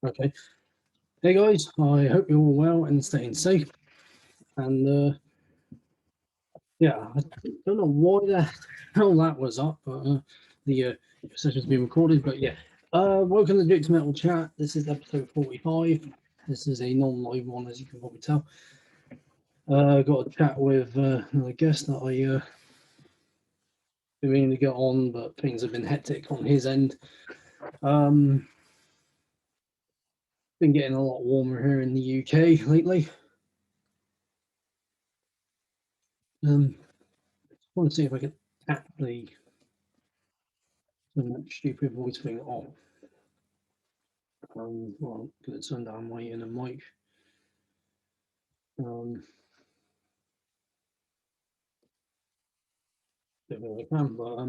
Okay. Hey guys, I hope you're all well and staying safe. And yeah, I don't know why the hell that was up, but the session's been recorded. But yeah, welcome to the Jake's Metal Chat. This is episode 45. This is a non-live one, as you can probably tell. Got a chat with another guest that I been meaning to get on, but things have been hectic on his end. Been getting a lot warmer here in the UK lately. Just want to see if I can actually turn that stupid voice thing off. Well, I'm going to turn down my inner mic. Um, don't know if I can, but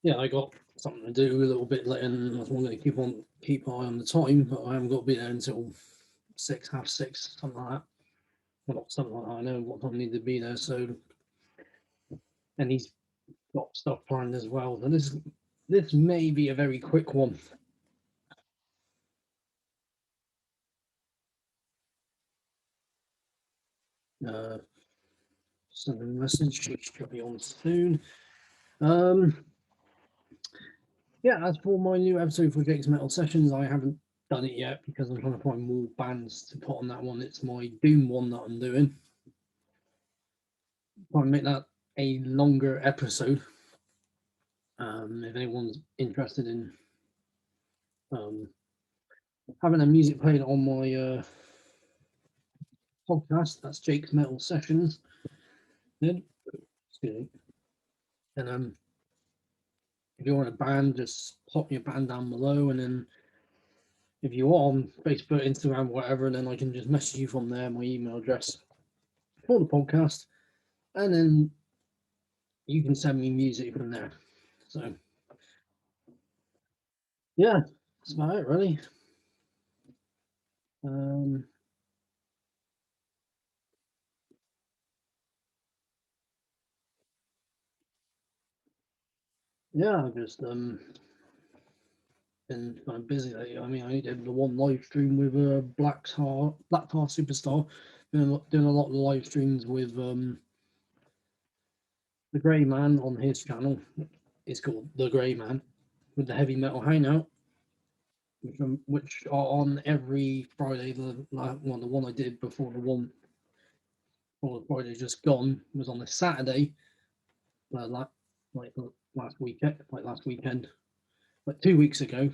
yeah, I got something to do a little bit later, and I was going to keep eye on the time, but I haven't got to be there until 6, half 6, something like that. Well, not something like that. I know what time I need to be there. So, and he's got stuff planned as well. So this may be a very quick one. Uh, Send a message. She should be on soon. Um, Yeah, as for my new episode for Jake's Metal Sessions, I haven't done it yet because I'm trying to find more bands to put on that one. It's my Doom one that I'm doing. Try and make that a longer episode. If anyone's interested in um, having a music played on my podcast, that's Jake's Metal Sessions. Then, excuse me. And if you want a band, just pop your band down below, and then if you are on Facebook, Instagram, whatever, then I can just message you from there, my email address for the podcast, and then you can send me music from there. So yeah, that's about it really. Um, yeah, I've just been kind of busy lately. I mean, I did the one live stream with Black Tar Superstar. Doing a lot of the live streams with the Grey Man on his channel. It's called the Grey Man with the Heavy Metal Hangout, which are on every Friday. The one I did before the Friday just gone was on the Saturday. Like last weekend, like 2 weeks ago,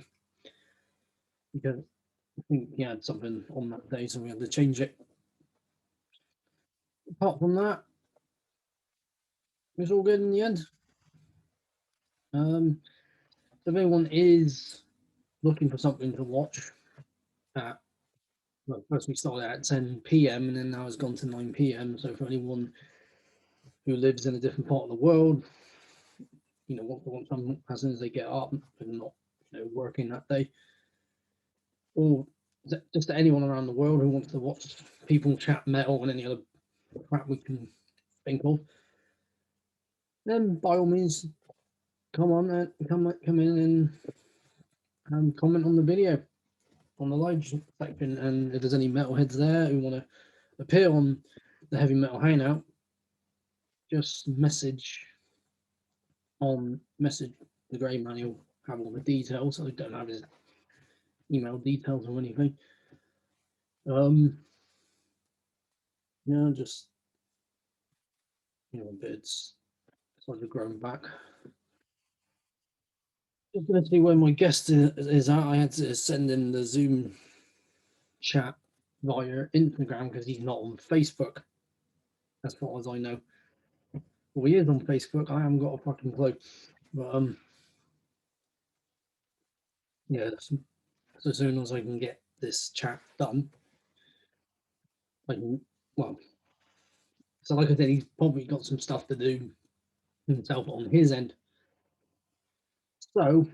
because I think he had something on that day, so we had to change it. Apart from that, it was all good in the end. If anyone is looking for something to watch, at well, first we started at 10 p.m. and then now it's gone to 9 p.m. So for anyone who lives in a different part of the world, want something as soon as they get up and not working that day, or just anyone around the world who wants to watch people chat metal and any other crap we can think of, then by all means come on and come in and comment on the video on the live section. And if there's any metalheads there who want to appear on the Heavy Metal Hangout, just message the Grey Man. He'll have all the details. I don't have his email details or anything. Yeah, just bits. It's like a grown back. Just gonna see where my guest is at. I had to send him the Zoom chat via Instagram because he's not on Facebook, as far as I know. Well, he is on Facebook. I haven't got a fucking clue. But yeah. So as soon as I can get this chat done, I can. Well, so like I said, he's probably got some stuff to do himself on his end. So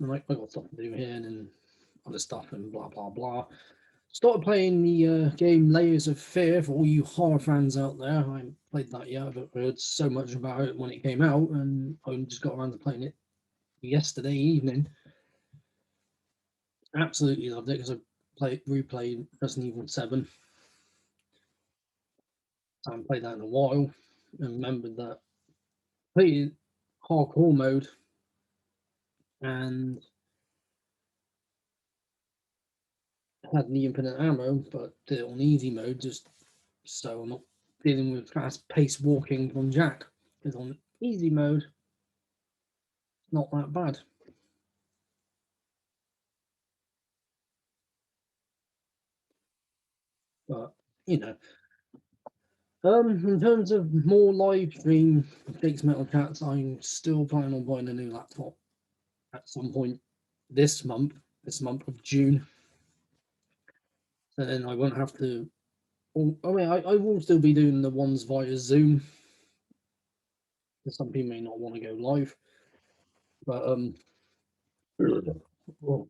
I got stuff to do here and then other stuff and blah blah blah. Started playing the game Layers of Fear for all you horror fans out there. I haven't played that yet, but heard so much about it when it came out, and I just got around to playing it yesterday evening. Absolutely loved it because I replayed Resident Evil 7. I haven't played that in a while, and remembered that played hardcore mode and had the infinite ammo, but did it on easy mode just so I'm not dealing with fast-paced walking from Jack. Because on easy mode, not that bad. But you know, in terms of more live stream Jake's Metal Chats, I'm still planning on buying a new laptop at some point this month, of June. So then I won't have to. I mean, I will still be doing the ones via Zoom. Some people may not want to go live, but well,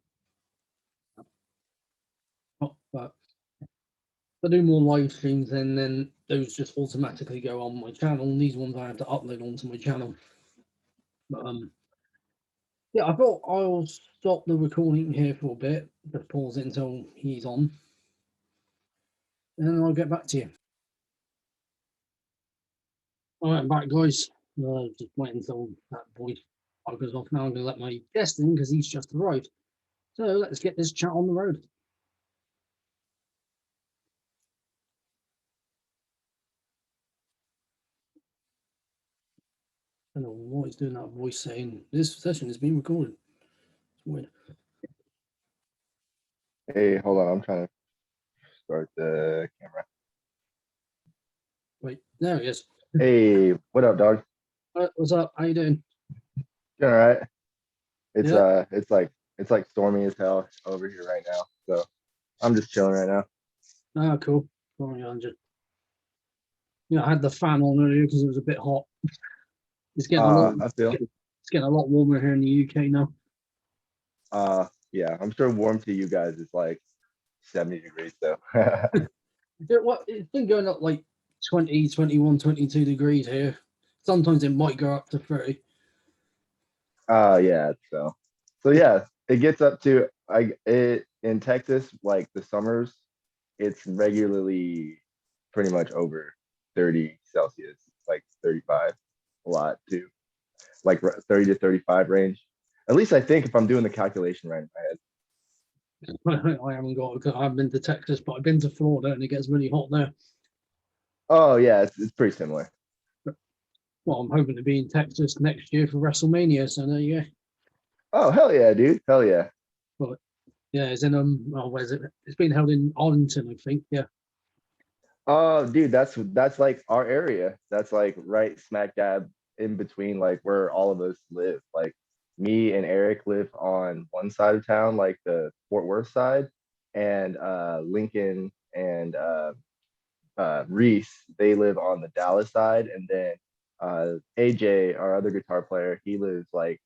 but if I do more live streams, then those just automatically go on my channel. And these ones I have to upload onto my channel. But yeah, I thought I'll stop the recording here for a bit, just pause it until he's on, and then I'll get back to you. All right, I'm back, guys. Just waiting until that voice goes off. Now I'm going to let my guest in because he's just arrived. So let's get this chat on the road. I don't know what he's doing, that voice saying this session is being recorded. It's weird. Hey, hold on. I'm trying to start the camera. Wait, there he is. Hey, what up, dog? What's up? How you doing? Doing all right. It's Yeah. it's like stormy as hell over here right now. So I'm just chilling right now. Ah, cool. Sorry, I'm just, I had the fan on earlier because it was a bit hot. It's getting a lot. I feel It's getting a lot warmer here in the UK now. yeah, I'm sure warm to you guys is like 70 degrees though. It's been going up like 20, 21, 22 degrees here. Sometimes it might go up to 30. Yeah, so yeah, it gets up to it in Texas, like the summers, it's regularly pretty much over 30 Celsius, like 35 a lot too. Like 30 to 35 range. At least I think if I'm doing the calculation right in my head. I haven't got. I haven't been to Texas, but I've been to Florida, and it gets really hot there. Oh yeah, it's pretty similar. Well, I'm hoping to be in Texas next year for WrestleMania. So there you go. Oh hell yeah, dude. Hell yeah. But yeah, it's in where's it? It's been held in Arlington, I think. Yeah. Oh dude, that's like our area. That's like right smack dab in between like where all of us live. Like me and Eric live on one side of town, like the Fort Worth side, and Lincoln and Reese, they live on the Dallas side, and then AJ, our other guitar player, he lives like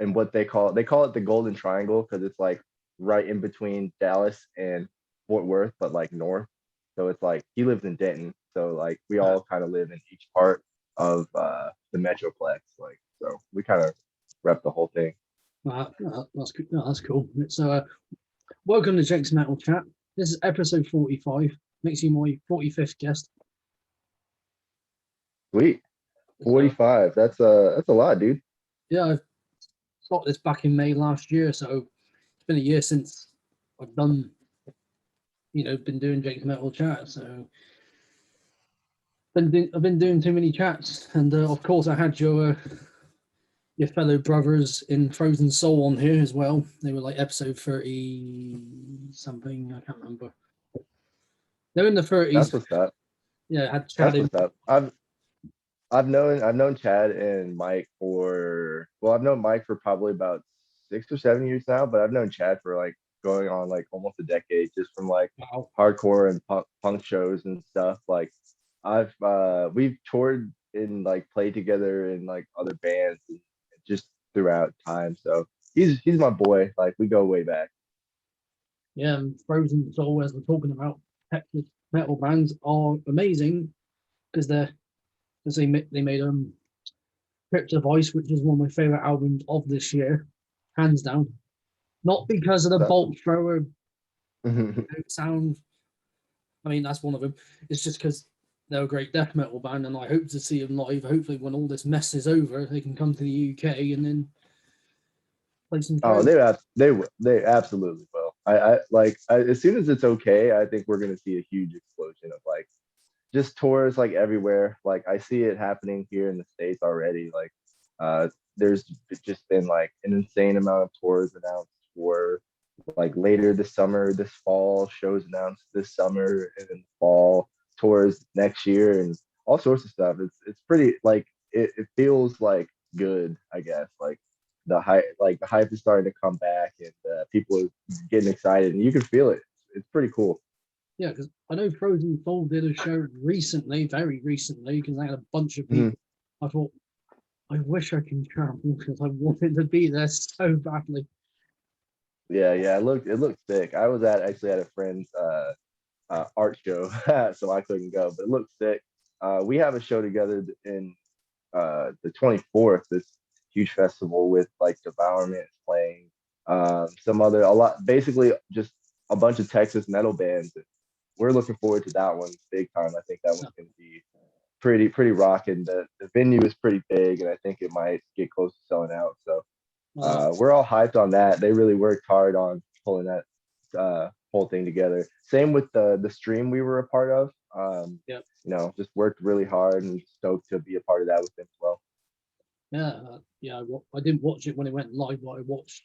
in what they call it the Golden Triangle because it's like right in between Dallas and Fort Worth, but like north. So it's like he lives in Denton. So like we all kind of live in each part of the Metroplex. Like so we kind of rep the whole thing. That's good. No, that's cool. So, welcome to Jake's Metal Chat. This is episode 45. Makes you my 45th guest. Sweet. 45. That's a lot, dude. Yeah, I started this back in May last year, so it's been a year since I've done, been doing Jake's Metal Chat. So I've been doing too many chats, and of course I had your fellow brothers in Frozen Soul on here as well. They were like episode 30 something. I can't remember. They're in the 30s. That's what's up. Yeah, I had Chad That's in. what's up. I've known Chad and Mike for I've known Mike for probably about 6 or 7 years now, but I've known Chad for like going on like almost a decade just from like Wow. hardcore and punk shows and stuff. Like we've toured and like played together in like other bands and just throughout time. So he's my boy. Like we go way back. Yeah, and Frozen Soul, as we're talking about, Texas metal bands are amazing because they made Crypt of Ice, which is one of my favorite albums of this year, hands down. Not because of the That's bolt thrower sound. I mean, that's one of them. It's just because they're a great death metal band, and I hope to see them live. Hopefully, when all this mess is over, they can come to the UK and then play some oh, shows. they absolutely will. As soon as it's okay, I think we're gonna see a huge explosion of like just tours like everywhere. Like I see it happening here in the States already. Like uh there's just been like an insane amount of tours announced for like later this summer, this fall, shows announced this summer and in the fall, tours next year and all sorts of stuff. It's pretty like it feels like good, I guess. Like the hype is starting to come back and people are getting excited and you can feel it. It's pretty cool. Yeah, because I know Frozen Soul did a show recently, very recently, because they had a bunch of Mhm. people. I thought, I wish I could travel because I wanted to be there so badly. Yeah, it looked sick. I was at a friend's art show, so I couldn't go, but it looked sick. We have a show together in the 24th, this huge festival with like Devourment playing, some other a lot, basically just a bunch of Texas metal bands. We're looking forward to that one big time. I think that one's going to be pretty rocking. The venue is pretty big, and I think it might get close to selling out. So Uh, we're all hyped on that. They really worked hard on pulling that whole thing together. Same with the stream we were a part of. yeah, Just worked really hard and stoked to be a part of that with them as well. yeah. I didn't watch it when it went live, but I watched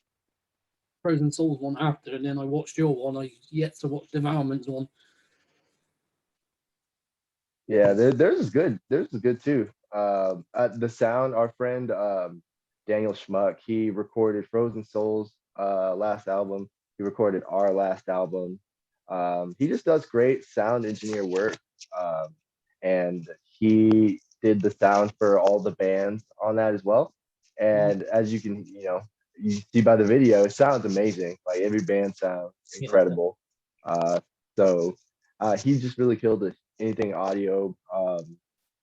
Frozen Souls one after, and then I watched your one. I yet to watch Devourment's one. Yeah, theirs is good. Theirs is good too. The sound, our friend Daniel Schmuck, he recorded Frozen Souls last album. He recorded our last album. He just does great sound engineer work. Um, and he did the sound for all the bands on that as well. Mm, And as you can, you see by the video, it sounds amazing. Like every band sounds yeah, incredible. Uh, so he just really killed it. Anything audio.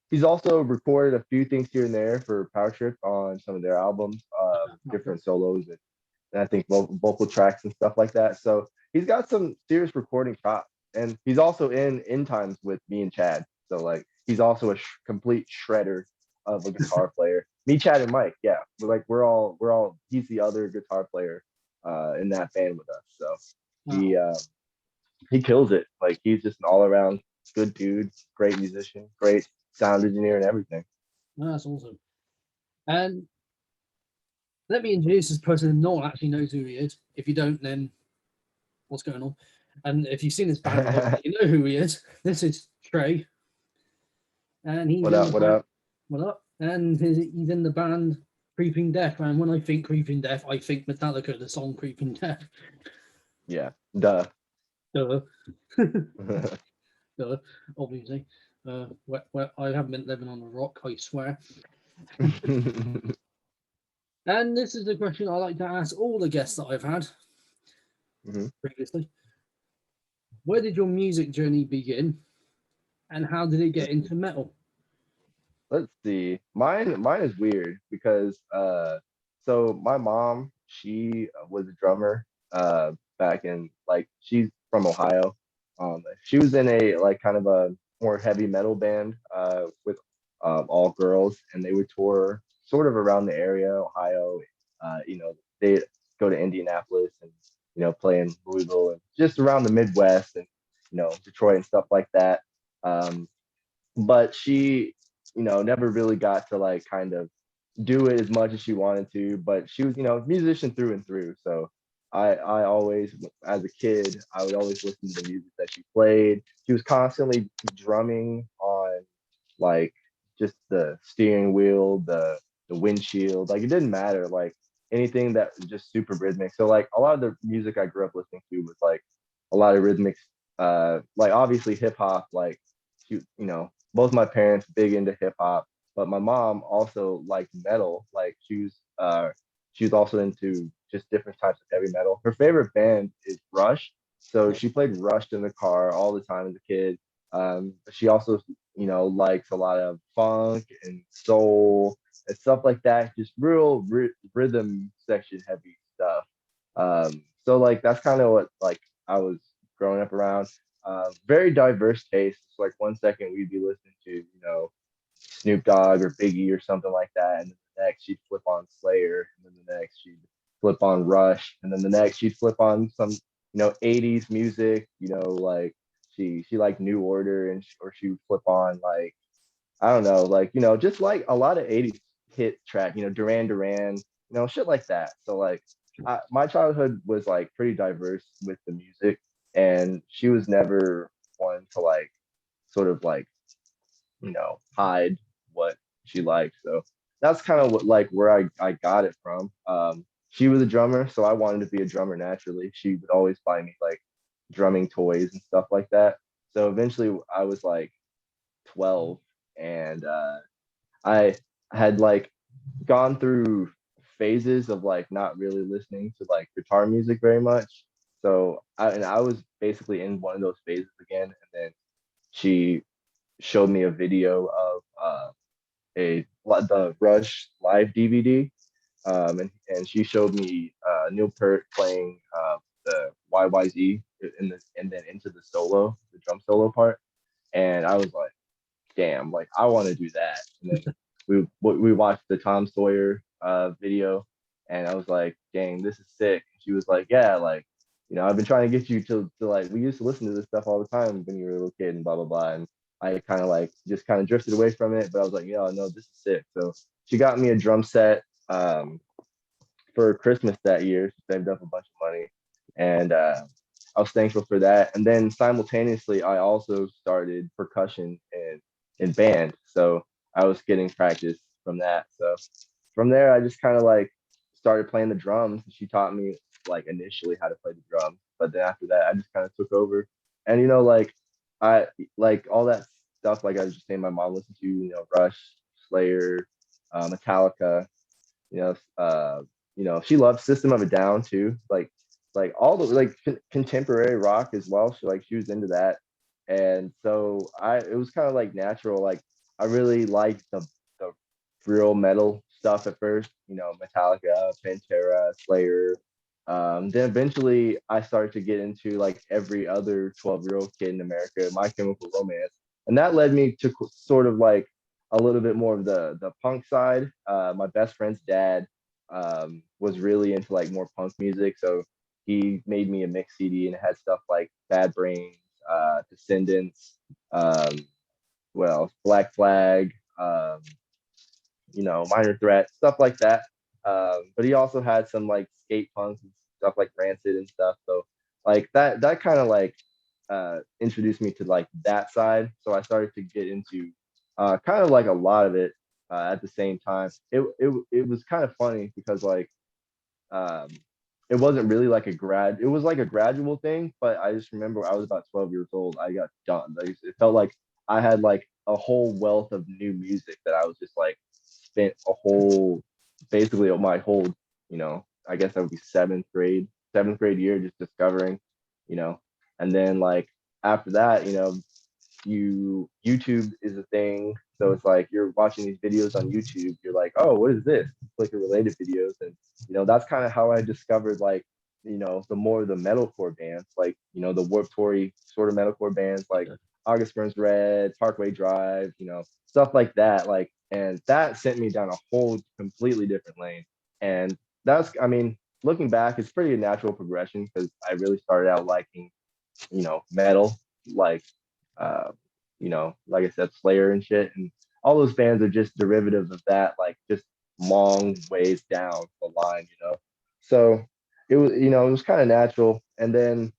He's also recorded a few things here and there for Power Trip on some of their albums, okay. different solos and I think vocal tracks and stuff like that. So he's got some serious recording chops, and he's also in times with me and Chad. So like he's also a complete shredder of a guitar player. Me, Chad, and Mike. Yeah, we're all. He's the other guitar player in that band with us. So he Oh, uh, he kills it. Like he's just an all around good dude, great musician, great sound engineer, and everything. that's awesome. And let me introduce this person. No one actually knows who he is. If you don't, then what's going on? And if you've seen his band live, you know who he is. This is Trey, and he's What in the up? What band. up? What up? And he's in the band Creeping Death. And when I think Creeping Death, I think Metallica, the song Creeping Death. Yeah, duh. Duh. Duh, obviously. Where I haven't been living on a rock, I swear. And this is the question I like to ask all the guests that I've had Mhm. previously. Where did your music journey begin, and how did it get into metal? Let's see. Mine is weird because so my mom, she was a drummer back in like she's from Ohio. She was in a like kind of a more heavy metal band with all girls and they would tour sort of around the area, Ohio. They go to Indianapolis and play in Louisville and just around the Midwest and Detroit and stuff like that. Um, but she never really got to like kind of do it as much as she wanted to, but she was a musician through and through. So I always, as a kid, I would always listen to the music that she played. She was constantly drumming on like just the steering wheel, the windshield, like it didn't matter, like anything that was just super rhythmic. So like a lot of the music I grew up listening to was like a lot of rhythmic, like obviously hip hop, like both my parents big into hip hop, but my mom also liked metal. Like she was also into just different types of heavy metal. Her favorite band is Rush, so she played Rush in the car all the time as a kid. She also likes a lot of funk and soul and stuff like that. Just real rhythm section heavy stuff. So like that's kind of what like I was growing up around. Very diverse tastes. Like one second we'd be listening to, Snoop Dogg or Biggie or something like that, and then the next she'd flip on Slayer, and then the next she'd flip on Rush, and then the next she'd flip on some 80s music. Like she liked New Order, or she would flip on like I don't know, like just like a lot of 80s hit track, Duran Duran, shit like that. So like my childhood was like pretty diverse with the music, and she was never one to like sort of like hide what she liked. So that's kind of what like where I got it from. She was a drummer, so I wanted to be a drummer naturally. She would always buy me like drumming toys and stuff like that. So eventually I was like 12, and I had like gone through phases of like not really listening to like guitar music very much. So I was basically in one of those phases again, and then she showed me a video of the Rush live DVD, and she showed me Neil Peart playing the YYZ and then into the drum solo part, and I was like, damn, like I want to do that. And then we watched the Tom Sawyer video, and I was like, dang, this is sick. She was like, yeah, like I've been trying to get you to like we used to listen to this stuff all the time when you were a little kid and blah blah blah. And I kind of like just kind of drifted away from it, but I was like, yeah, no, this is sick. So she got me a drum set for Christmas that year. She saved up a bunch of money, and I was thankful for that. And then simultaneously, I also started percussion in band, so I was getting practice from that. So from there, I just kind of like started playing the drums. She taught me like initially how to play the drums, but then after that, I just kind of took over. And like I like all that stuff. Like I was just saying, my mom listened to Rush, Slayer, Metallica, you know, she loves System of a Down too. Like all the like contemporary rock as well. She was into that, and so it was kind of like natural. Like I really liked the real metal stuff at first. Metallica, Pantera, Slayer. Then eventually I started to get into like every other 12-year-old kid in America, My Chemical Romance, and that led me to sort of like a little bit more of the punk side. My best friend's dad was really into like more punk music, so he made me a mix CD and it had stuff like Bad Brains, Descendants, um, Black Flag, Minor Threat, stuff like that. But he also had some like skate punk and stuff like Rancid and stuff. So like that kind of like introduced me to like that side. So I started to get into kind of like a lot of it at the same time. It was kind of funny because like um, it wasn't really like it was like a gradual thing, but I just remember I was about 12 years old. I got done. Like, it felt like I had like a whole wealth of new music that I was just like spent a whole basically my whole, I guess that would be seventh grade year just discovering, you know. And then like after that, YouTube is a thing. So it's like you're watching these videos on YouTube, you're like, oh, what is this? Click a related videos. And that's kind of how I discovered like, the more of the metalcore bands, like, the Warped Tour sort of metalcore bands like August Burns Red, Parkway Drive, stuff like that. Like, and that sent me down a whole completely different lane. And I mean, looking back, it's pretty a natural progression because I really started out liking, metal, like uh, like I said, Slayer and shit, and all those bands are just derivatives of that, like just long ways down the line, So it was kind of natural, and then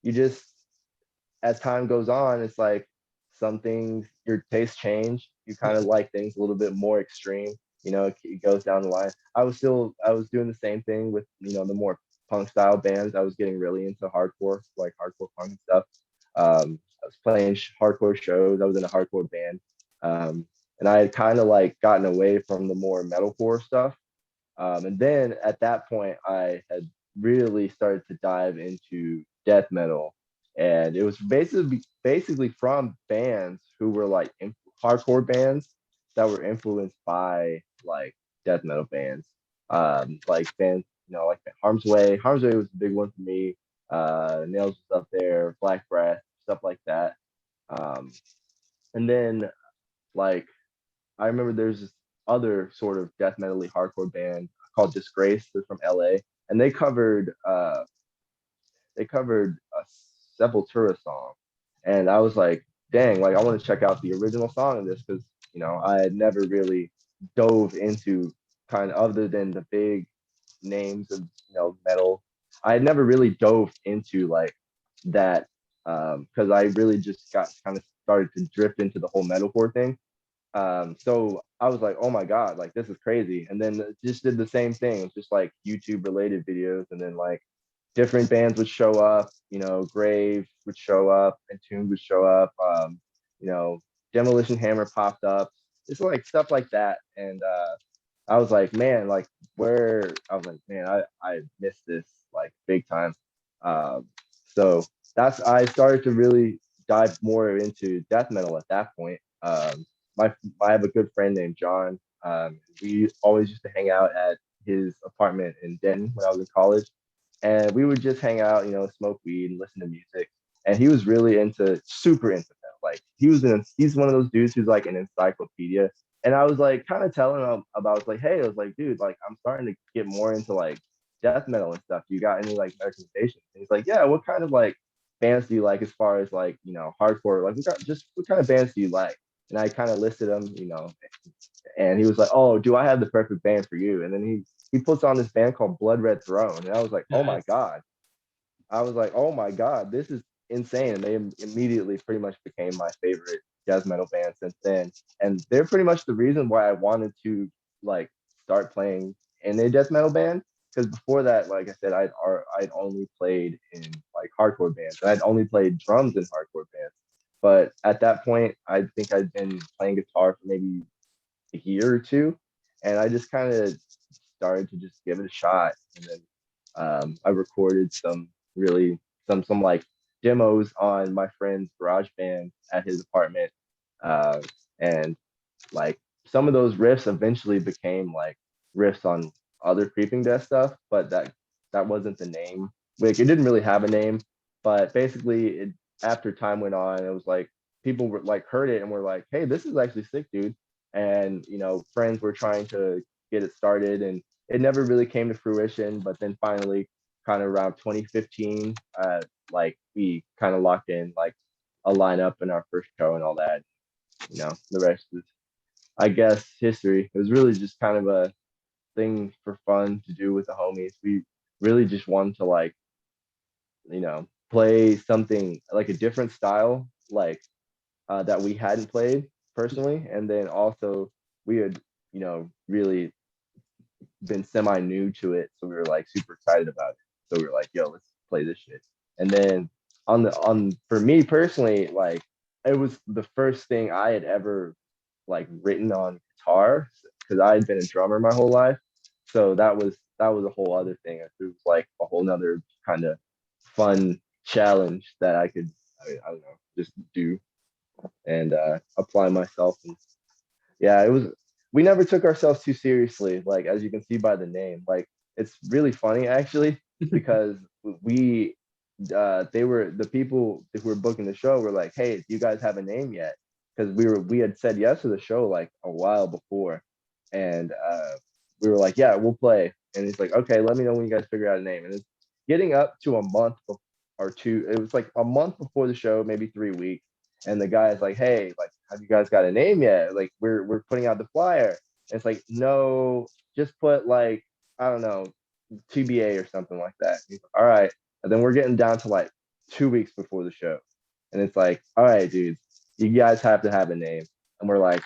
you just, as time goes on, it's like some things your tastes change. You kind of like things a little bit more extreme. It goes down the line. I was doing the same thing with the more punk style bands. I was getting really into hardcore, like hardcore punk and stuff. I was playing hardcore shows. I was in a hardcore band, and I had kind of like gotten away from the more metalcore stuff. And then at that point, I had really started to dive into death metal, and it was basically from bands who were like hardcore bands that were influenced by like death metal bands, like bands like Harm's Way. Harm's Way was a big one for me. Nails was up there, Black Breath, stuff like that. Um, and then like I remember there's this other sort of death metal hardcore band called Disgrace. They're from LA, and they covered a Sepultura song, and I was like, dang, like I want to check out the original song of this because I had never really dove into kind of other than the big names of metal. I had never really dove into like that because I really just got kind of started to drift into the whole metalcore thing. So I was like, oh my God, like this is crazy. And then just did the same thing. It was just like YouTube related videos. And then like different bands would show up, Grave would show up, Entombed would show up, you know, Demolition Hammer popped up. It's like stuff like that. And I was like, man, like where I was like, man, I missed this like big time. Um, so that's I started to really dive more into death metal at that point. My I have a good friend named John. We always used to hang out at his apartment in Denton when I was in college, and we would just hang out, smoke weed and listen to music. And he was really super into metal. Like he's one of those dudes who's like an encyclopedia. And I was like kind of telling him about like, hey, I was like, dude, like I'm starting to get more into like death metal and stuff. Do you got any like recommendations? And he's like, yeah, what kind of like bands do you like as far as like, hardcore? Like what kind of bands do you like? And I kind of listed them, and he was like, oh, do I have the perfect band for you? And then he puts on this band called Blood Red Throne. And I was like, oh my Yes. God. I was like, oh my God, this is insane. And they immediately pretty much became my favorite death metal band since then. And they're pretty much the reason why I wanted to like start playing in a death metal band. Because before that, like I said, I'd only played in like hardcore bands. I'd only played drums in hardcore bands. But at that point, I think I'd been playing guitar for maybe a year or two, and I just kind of started to just give it a shot. And then I recorded some like demos on my friend's garage band at his apartment, uh, and like some of those riffs eventually became like riffs on other Creeping Death stuff, but that wasn't the name. Like it didn't really have a name, but basically after time went on, it was like people were like heard it and were like, hey, this is actually sick, dude. And friends were trying to get it started, and it never really came to fruition. But then finally, kind of around 2015, like we kind of locked in like a lineup in our first show and all that. The rest is, I guess, history. It was really just kind of a thing for fun to do with the homies. We really just wanted to like, play something like a different style, like that we hadn't played personally, and then also we had, really been semi new to it, so we were like super excited about it. So we were like, "Yo, let's play this shit." And then on for me personally, like it was the first thing I had ever like written on guitar because I had been a drummer my whole life. So that was a whole other thing. It was like a whole nother kind of fun challenge that I could, I don't know, just do and apply myself. And yeah, it was. We never took ourselves too seriously, like as you can see by the name. Like it's really funny actually because we they were the people who were booking the show were like, hey, do you guys have a name yet? Because we had said yes to the show like a while before, and we were like, yeah, we'll play. And he's like, okay, let me know when you guys figure out a name. And it's getting up to a month or two. It was like a month before the show, maybe 3 weeks. And the guy's like, hey, like, have you guys got a name yet? Like, we're putting out the flyer. And it's like, no, just put like, I don't know, TBA or something like that. He's like, all right. And then we're getting down to like 2 weeks before the show. And it's like, all right, dudes, you guys have to have a name. And we're like,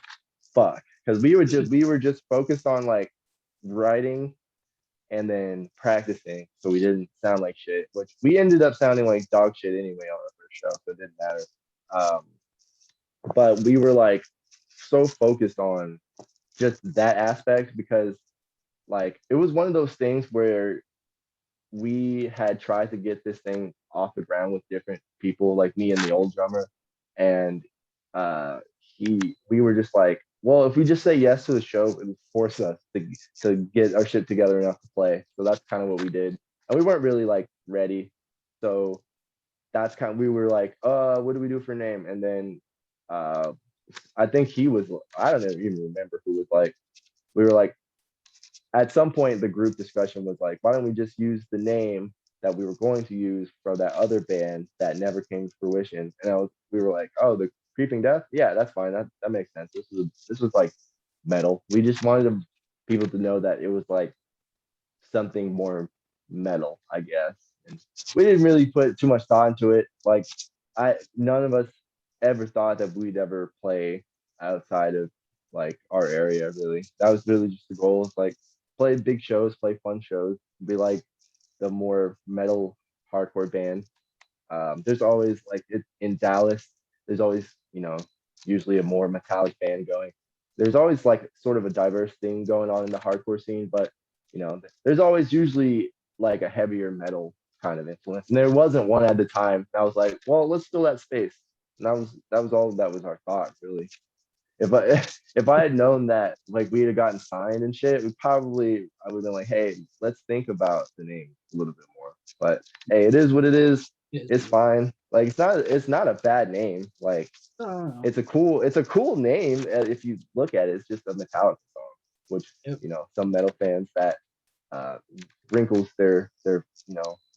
fuck. Because we were just focused on like writing and then practicing so we didn't sound like shit, which we ended up sounding like dog shit anyway on our first show, so it didn't matter. Um, but we were like so focused on just that aspect because like it was one of those things where we had tried to get this thing off the ground with different people, like me and the old drummer, and we were just like, well, if we just say yes to the show, it would force us to get our shit together enough to play. So that's kind of what we did, and we weren't really like ready. So that's kind of, we were like, what do we do for name? And then uh I think he was, I don't even remember who was like, we were like, at some point the group discussion was like, why don't we just use the name that we were going to use for that other band that never came to fruition? And we were like, oh, the Creeping Death, yeah, that's fine, that makes sense. This was like metal. We just wanted people to know that it was like something more metal, I guess. And we didn't really put too much thought into it. Like, none of us ever thought that we'd ever play outside of like our area. Really, that was really just the goal. Is like play big shows, play fun shows, be like the more metal hardcore band. There's always like in Dallas. There's always usually a more metallic band going. There's always like sort of a diverse thing going on in the hardcore scene, but there's always usually like a heavier metal kind of influence. And there wasn't one at the time. And I was like, well, let's fill that space. And that was all that was our thought, really. If I if I had known that like we'd have gotten signed and shit, I would have been like, hey, let's think about the name a little bit more. But hey, it is what it is. It's fine. Like it's not a bad name. Like it's a cool name if you look at it. It's just a Metallica song, which some metal fans that uh, wrinkles their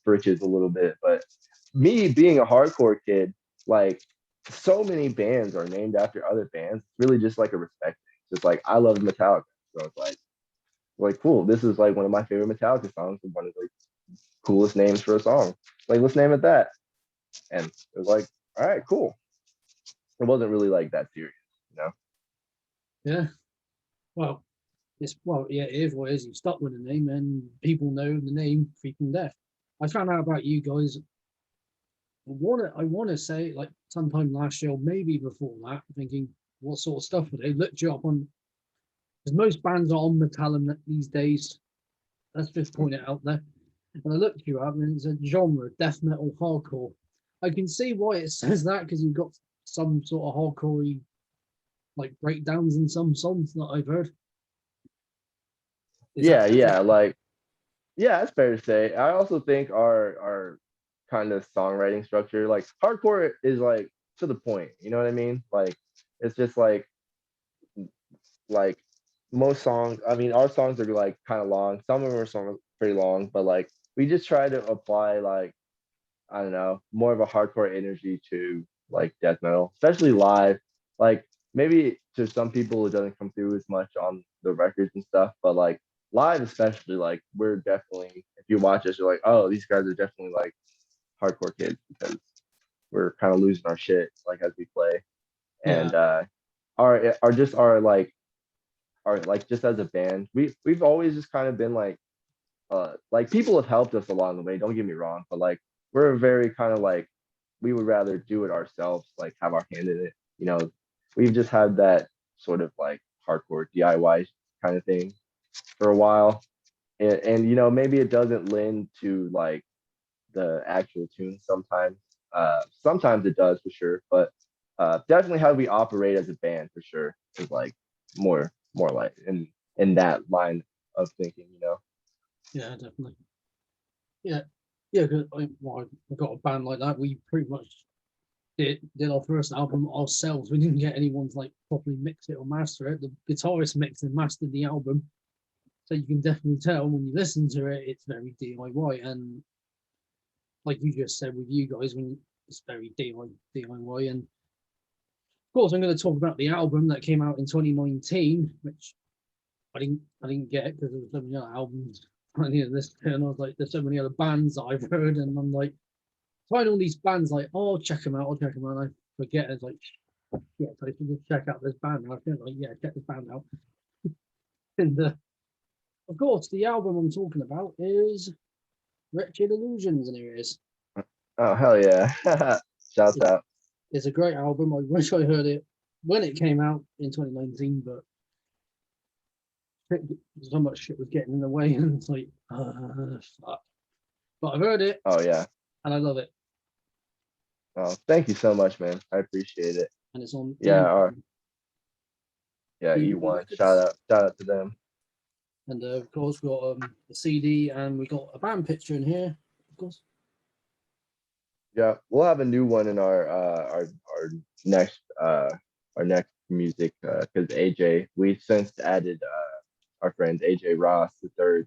britches a little bit. But me being a hardcore kid, like so many bands are named after other bands. It's really just like a respect thing. Just like I love Metallica, so it's like cool. This is like one of my favorite Metallica songs and one of the coolest names for a song. Like let's name it that. And it was like, all right, cool. It wasn't really like that serious. Yeah. Well, yeah, it is what it is. You stuck with the name, and people know the name Freaking Death. I found out about you guys. I want to say like sometime last year, or maybe before that, thinking what sort of stuff were they? Looked you up on, because most bands are on Metallica these days. Let's just point it out there. And I looked you up, and it's a genre, death metal, hardcore. I can see why it says that because you've got some sort of hardcore like breakdowns in some songs that I've heard. Yeah, like yeah, that's fair to say. I also think our kind of songwriting structure, like hardcore is like to the point, you know what I mean? Like it's just like most songs, I mean our songs are like kind of long. Some of our songs are pretty long, but like we just try to apply like I don't know, more of a hardcore energy to like death metal, especially live. Like maybe to some people it doesn't come through as much on the records and stuff, but like live especially, like we're definitely if you watch us, you're like, oh, these guys are definitely like hardcore kids because we're kind of losing our shit like as we play. And our just our like just as a band, we've always just kind of been like people have helped us along the way, don't get me wrong, but like we're very kind of like we would rather do it ourselves, like have our hand in it. We've just had that sort of like hardcore DIY kind of thing for a while. And maybe it doesn't lend to like the actual tune sometimes. Sometimes it does for sure, but definitely how we operate as a band for sure is like more like in that line of thinking. Yeah, definitely. Yeah, yeah. Because I got a band like that. We pretty much did our first album ourselves. We didn't get anyone to like properly mix it or master it. The guitarist mixed and mastered the album, so you can definitely tell when you listen to it, it's very DIY. And like you just said with you guys, when it's very DIY. And of course, I'm going to talk about the album that came out in 2019, which I didn't get because there were so many other albums I needed to listen to, and I was like, there's so many other bands that I've heard, and I'm like, find all these bands like, oh, I'll check them out, and I forget. It's like, yeah, so I should just check out this band, and I feel like, yeah, check this band out. And of course, the album I'm talking about is Wretched Illusions, and here it is. Oh hell yeah! Shouts out. It's a great album. I wish I heard it when it came out in 2019, but so much shit was getting in the way, and it's like, fuck. But I've heard it, Oh yeah. and I love it. Oh, thank you so much, man. I appreciate it. And it's on. Yeah. Yeah, E1 E1. Records. Shout out to them. And of course, we got the CD, and we got a band picture in here, of course. Yeah, we'll have a new one in our next our next music because AJ we since added our friend AJ Ross the third.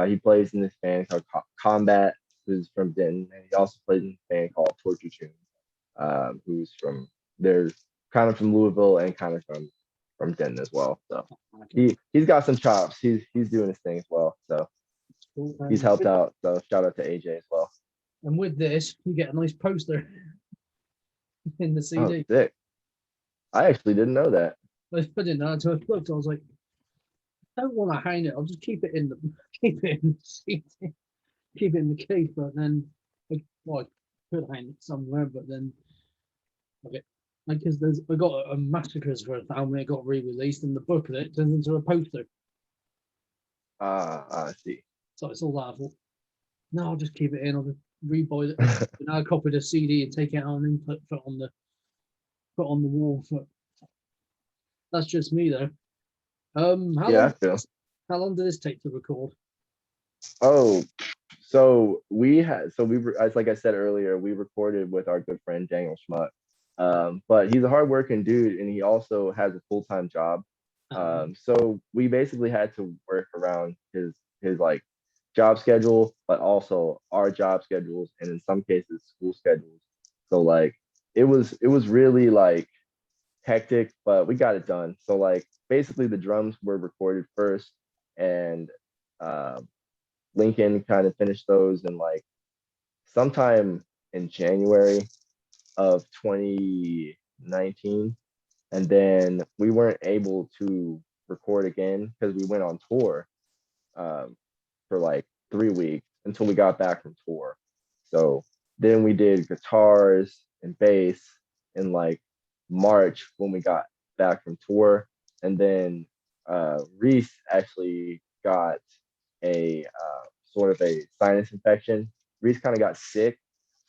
He plays in this band called Combat, who's from Denton, and he also plays in this band called Torture Tune, who's from there's kind of from Louisville and kind of from Denton as well. So he's got some chops. He's doing his thing as well. So Cool. he's helped out. So shout out to AJ as well. And with this, you get a nice poster in the Oh, CD. sick. I actually didn't know that. I didn't know until I looked. I was like, I don't want to hang it. I'll just keep it in the CD, keep it in the case. But then, well, I could hang it somewhere. But then, okay, because I got a Massacres for a family. It got re-released, and the booklet turns into a poster. I see. So it's all that. I thought, no, I'll just keep it in. I'll just rebuy it. Now I copy the CD and take it out and then put on the wall. That's just me though. Yeah, I feel. How long did this take to record? Oh, so we were as like I said earlier, we recorded with our good friend Daniel Schmuck. But he's a hardworking dude and he also has a full-time job. So we basically had to work around his like job schedule, but also our job schedules and in some cases school schedules. So like it was really like hectic, but we got it done. So like basically the drums were recorded first and uh, Lincoln kind of finished those in like sometime in January of 2019. And then we weren't able to record again because we went on tour um, for like 3 weeks until we got back from tour. So then we did guitars and bass in like March when we got back from tour. And then Reese actually got a sort of a sinus infection. Reese kind of got sick.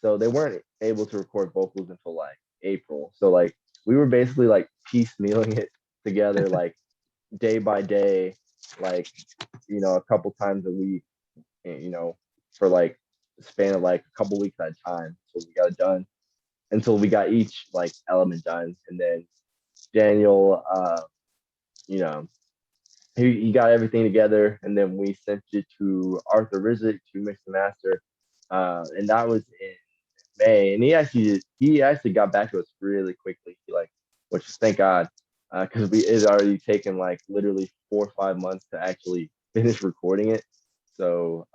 So they weren't able to record vocals until like April. So like we were basically like piecemealing it together, like day by day, like a couple times a week, for like a span of like a couple weeks at a time. So we got it done until we got each like element done, and then Daniel, you know, he got everything together, and then we sent it to Arthur Rizek to mix and master, and that was in May, and he actually got back to us really quickly. Which thank God, because we it had already taken like literally 4 or 5 months to actually finish recording it. So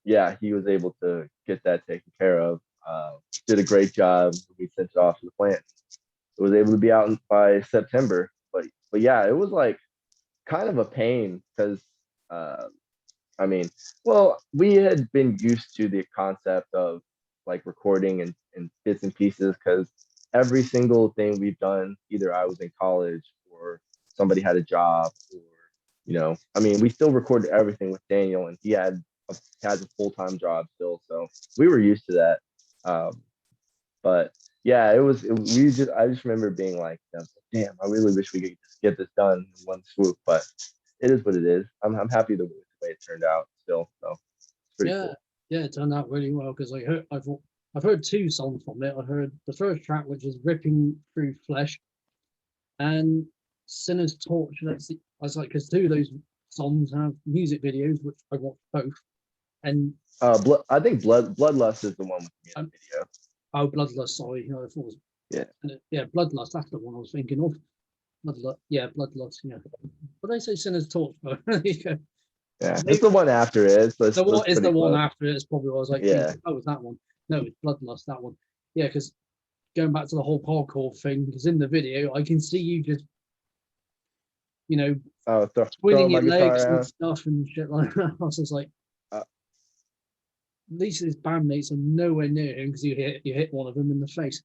yeah, he was able to get that taken care of. Did a great job. We sent it off to the plant. It was able to be out by September, but yeah, it was like kind of a pain because uh, I mean, well, we had been used to the concept of like recording and bits and pieces because every single thing we've done, either I was in college or somebody had a job, or I mean, we still recorded everything with Daniel, and has a full-time job still, so we were used to that. But yeah, I just remember being like, damn, I really wish we could just get this done in one swoop, but it is what it is. I'm happy the way it turned out still. So it's pretty cool. Yeah, it turned out really well because I've heard two songs from it. I heard the first track, which is "Ripping Through Flesh," and "Sinner's Torch." I was like, because two of those songs have music videos, which I watched both. And I think Bloodlust is the one with the music video. Oh, Bloodlust. Sorry, I thought it was, yeah, Bloodlust. That's the one I was thinking of. Bloodlust. Yeah, Bloodlust. Yeah, but they say Sinner's Torch, but yeah, it's the one after it. So the one is the one after it. It's probably what I was like. Yeah. Oh, was that one? No, it's Bloodlust. That one. Yeah, because going back to the whole parkour thing, because in the video I can see you just, twirling your legs and stuff and shit like that. I was just like, at least his bandmates are nowhere near him because you hit one of them in the face.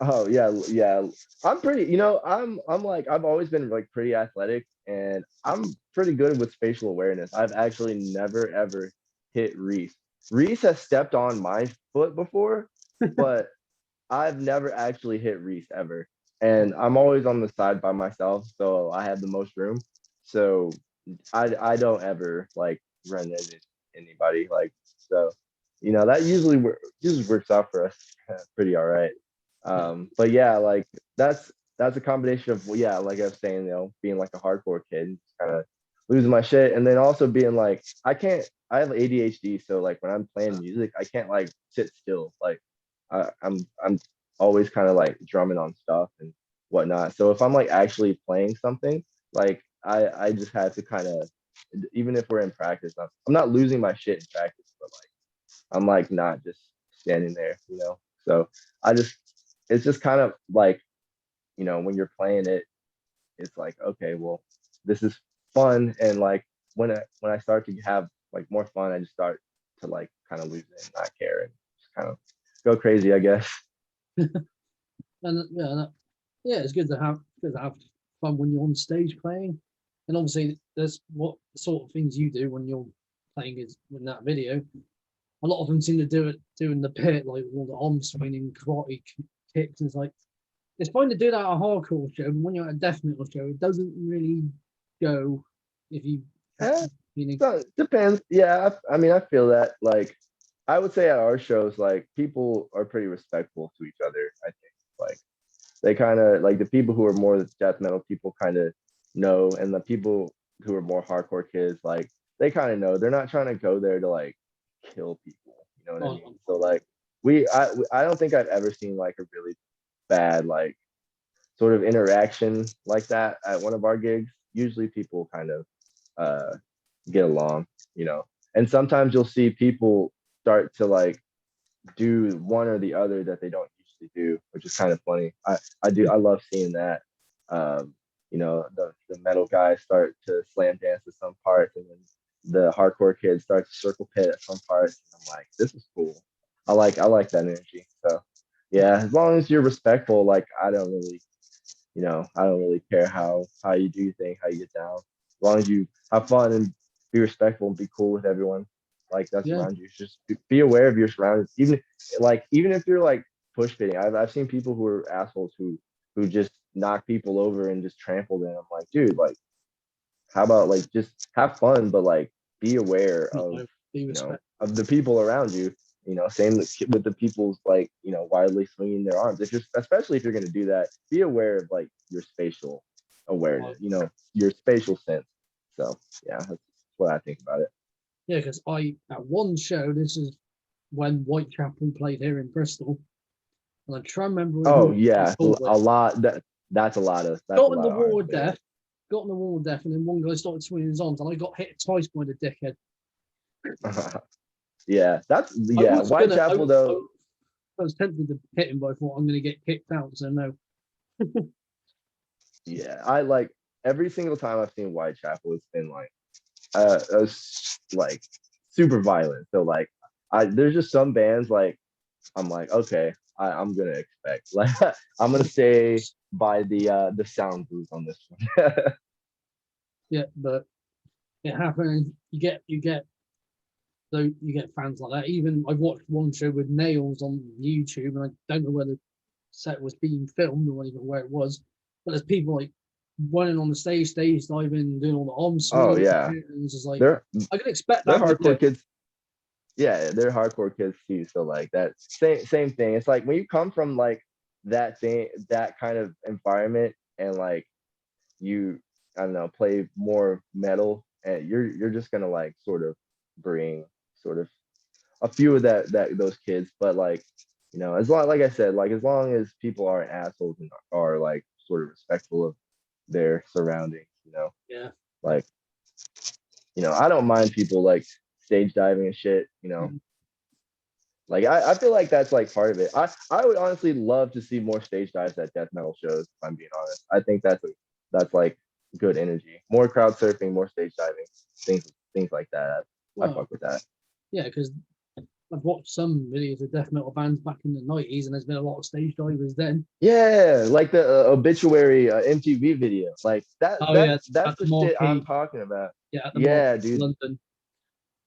Oh yeah. I'm pretty, I'm like I've always been like pretty athletic, and I'm pretty good with spatial awareness. I've actually never ever hit Reese. Reese has stepped on my foot before, but I've never actually hit Reese ever. and I'm always on the side by myself, so I have the most room. So I don't ever like run into anybody like so. That usually works out for us pretty all right. Yeah. But yeah, like that's a combination of well, yeah, like I was saying, being like a hardcore kid, kind of losing my shit, and then also being like I can't. I have ADHD, so like when I'm playing music, I can't like sit still. Like I'm always kind of like drumming on stuff and whatnot. So if I'm like actually playing something, like I just have to kind of even if we're in practice, I'm not losing my shit in practice, but like I'm like not just standing there. So I just it's just kind of like when you're playing it, it's like okay, well this is fun, and like when I start to have like more fun, I just start to like kind of lose it and not care and just kind of go crazy, I guess. And yeah, it's good to have fun when you're on stage playing. And obviously, there's what sort of things you do when you're playing is in that video. A lot of them seem to do it doing the pit, like all the arm swinging, karate kicks. And it's fine to do that at a hardcore show, but when you're at a death metal show, it doesn't really go if you catch Yeah, meaning. so it depends. Yeah, I mean, I feel that. Like, I would say at our shows, like people are pretty respectful to each other. I think, like they kind of like the people who are more death metal people kind of know, and the people who are more hardcore kids, like they kind of know. They're not trying to go there to like kill people. You know what I mean? Oh, So like I don't think I've ever seen like a really bad like sort of interaction like that at one of our gigs. Usually people kind of uh get along. And sometimes you'll see people start to like do one or the other that they don't usually do, which is kind of funny. I love seeing that. The metal guys start to slam dance at some parts, and then the hardcore kids start to circle pit at some parts. And I'm like, this is cool. I like that energy. So yeah, as long as you're respectful, like I don't really care how you do your thing, how you get down. As long as you have fun and be respectful and be cool with everyone, like that's yeah. around you. Just be aware of your surroundings. Even if you're like push pitting, I've seen people who are assholes who just knock people over and just trample them. I'm like, dude, like, how about like just have fun, but like be aware of Be respect. of the people around you. Same with the people's like widely swinging their arms. If you're especially if you're going to do that, be aware of like your spatial awareness. Your spatial sense. So yeah, that's what I think about it. Yeah, because at one show, this is when Whitechapel played here in Bristol, and I try to remember Oh who I yeah, saw a with. lot. That's a lot of Got in the wall arms. of death, got in the wall of death, and then one guy started swinging his arms, and I got hit twice by the dickhead. Yeah, that's I yeah. was gonna, Whitechapel though. I was tempted to hit him, but I thought I'm gonna get kicked out, so no. Yeah, I like every single time I've seen Whitechapel, it's been like like super violent. So like there's just some bands like I'm like, okay, I'm gonna expect like I'm gonna stay by the sound booth on this one. Yeah, but it happened. You get fans like that. Even I watched one show with Nails on YouTube, and I don't know whether the set was being filmed or even where it was, but there's people like running on the stage diving, doing all the arm Oh swings, yeah, and it's just like they're I can expect they're that with hardcore them. kids. Yeah, they're hardcore kids too. So like that same thing. It's like when you come from like that kind of environment, and like you I don't know play more metal, and you're just gonna like sort of bring sort of a few of that those kids, but like as long like I said, like as long as people aren't assholes and are like sort of respectful of their surroundings, Yeah. like I don't mind people like stage diving and shit. Mhm. Like I feel like that's like part of it. I would honestly love to see more stage dives at death metal shows, if I'm being honest. I think that's like good energy. More crowd surfing, more stage diving, things like that. I Well, fuck with that. yeah, because I've watched some videos of death metal bands back in the '90s, and there's been a lot of stage divers then. Yeah, like the obituary MTV video. Like that Oh that yeah, that's at the the shit I'm Marquee. talking about. Yeah, at the Marquee Yeah, in dude. London.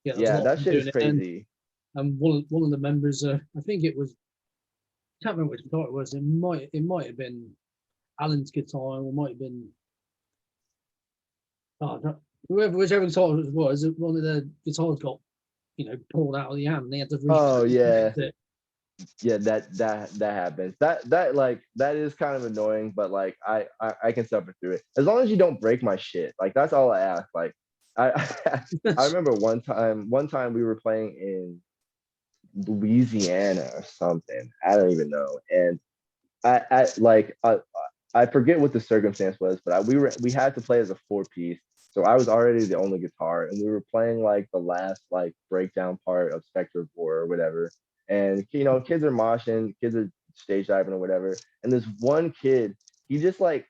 Yeah, there was a Yeah, lot of that them shit is doing it then. crazy. And one of the members, I think it was, I can't remember which part it was. It might have been. Alan's guitar, or might have been whichever guitar it was. One of the guitars got pulled out of the amp. And they had to Oh yeah. it. Yeah, that happens. That is kind of annoying, but like I can suffer through it as long as you don't break my shit. Like that's all I ask. Like I I remember one time we were playing in Louisiana or something. I don't even know. And I forget what the circumstance was, but we had to play as a 4-piece. So I was already the only guitar, and we were playing like the last like breakdown part of Spectre of War or whatever. And kids are moshing, kids are stage diving or whatever. And this one kid, he just like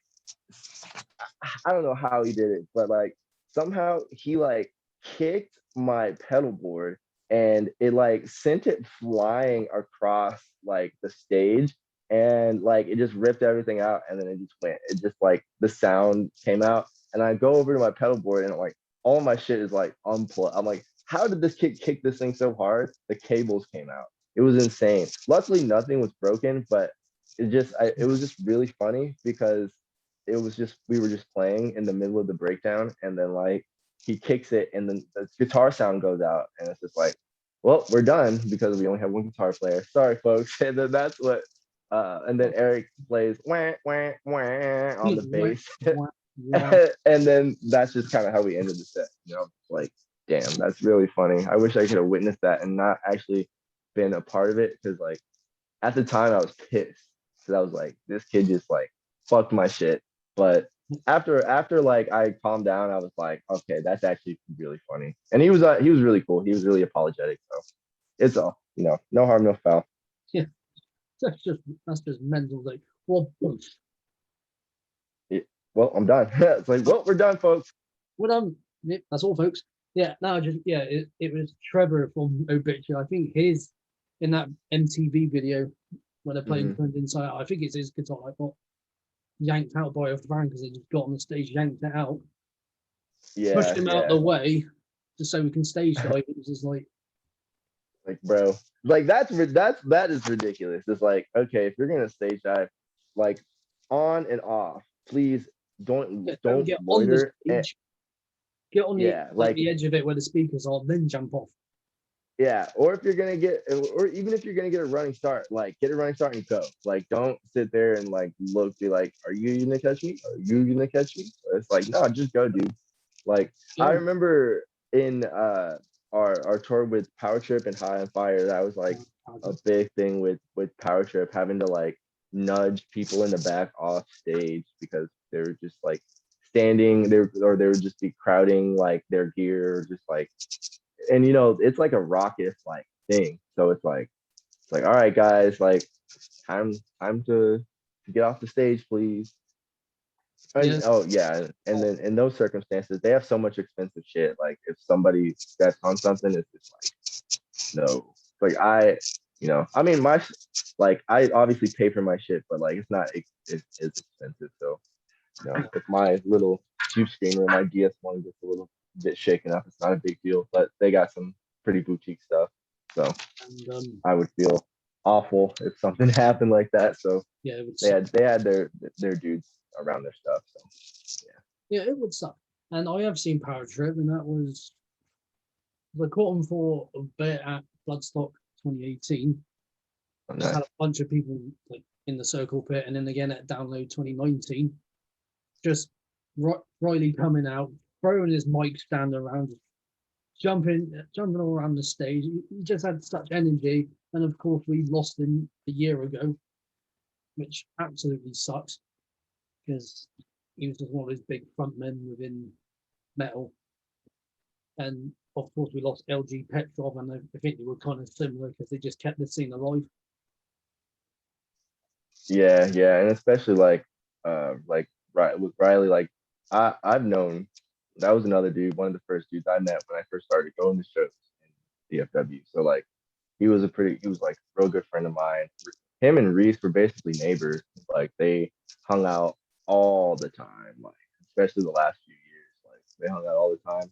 I don't know how he did it, but like somehow he like kicked my pedal board and it like sent it flying across like the stage and like it just ripped everything out and then it just went. It just like the sound came out and I go over to my pedal board and like all my shit is like unplugged. I'm like, how did this kid kick this thing so hard? The cables came out. It was insane. Luckily, nothing was broken, but it was just really funny because it was just we were just playing in the middle of the breakdown and then like he kicks it and then the guitar sound goes out and it's just like, well, we're done because we only have one guitar player, sorry folks. And then that's what and then Eric plays wah, wah, wah, on the bass. And then that's just kind of how we ended the set, like damn, that's really funny. I wish I could have witnessed that and not actually been a part of it because like at the time I was pissed because I was like, this kid just like fucked my shit. But after like I calmed down, I was like, okay, that's actually really funny. And he was really cool. He was really apologetic. So it's all no harm, no foul. Yeah, that's just mental. Like, well, Yeah, well, I'm done. It's like, well, we're done, folks. We're done. Yeah, that's all, folks. Yeah, no, just it was Trevor from Obituary. I think his in that MTV video when they're playing Turned Inside Out. I think it's his guitar I got yanked out by a fan because they just got on the stage, yanked it out, pushed him out the way just so we can stage dive. It was just like bro, like that is ridiculous. It's like, okay, if you're gonna stage dive, like on and off, please don't get loiter. on the stage, get on the edge of it where the speakers are, then jump off. Yeah, or if you're gonna get, or even if you're gonna get a running start, like get a running start and go. Like, don't sit there and like be like, are you gonna catch me? Are you gonna catch me? It's like, no, just go, dude. Like, I remember in our tour with Power Trip and High on Fire, that was like a big thing with Power Trip, having to like nudge people in the back off stage because they were just like standing there, or they would just be crowding like their gear, or just like. And it's like a raucous like thing, so it's like all right guys, like time to get off the stage, please. Yes. Oh yeah, and then in those circumstances they have so much expensive shit, like if somebody steps on something, it's just like no, like I mean my like I obviously pay for my shit, but like it's not it's expensive, so if my little tube screen or my DS1 gets a little bit shaken up, it's not a big deal, but they got some pretty boutique stuff. So I would feel awful if something happened like that. So yeah, they had their dudes around their stuff. So yeah, it would suck. And I have seen Power Trip, and that was I caught them for a bit at Bloodstock 2018. Just had a bunch of people like in the circle pit, and then again at Download 2019. Just Riley coming out, throwing his mic stand around, jumping all around the stage. He just had such energy, and of course we lost him a year ago, which absolutely sucks because he was just one of those big frontmen within metal. And of course we lost LG Petrov, and I think they were kind of similar because they just kept the scene alive. Yeah, and especially like with Riley, like I've known, that was another dude, one of the first dudes I met when I first started going to shows in DFW. So like he was like a real good friend of mine. Him and Reese were basically neighbors. Like they hung out all the time, like especially the last few years. Like they hung out all the time.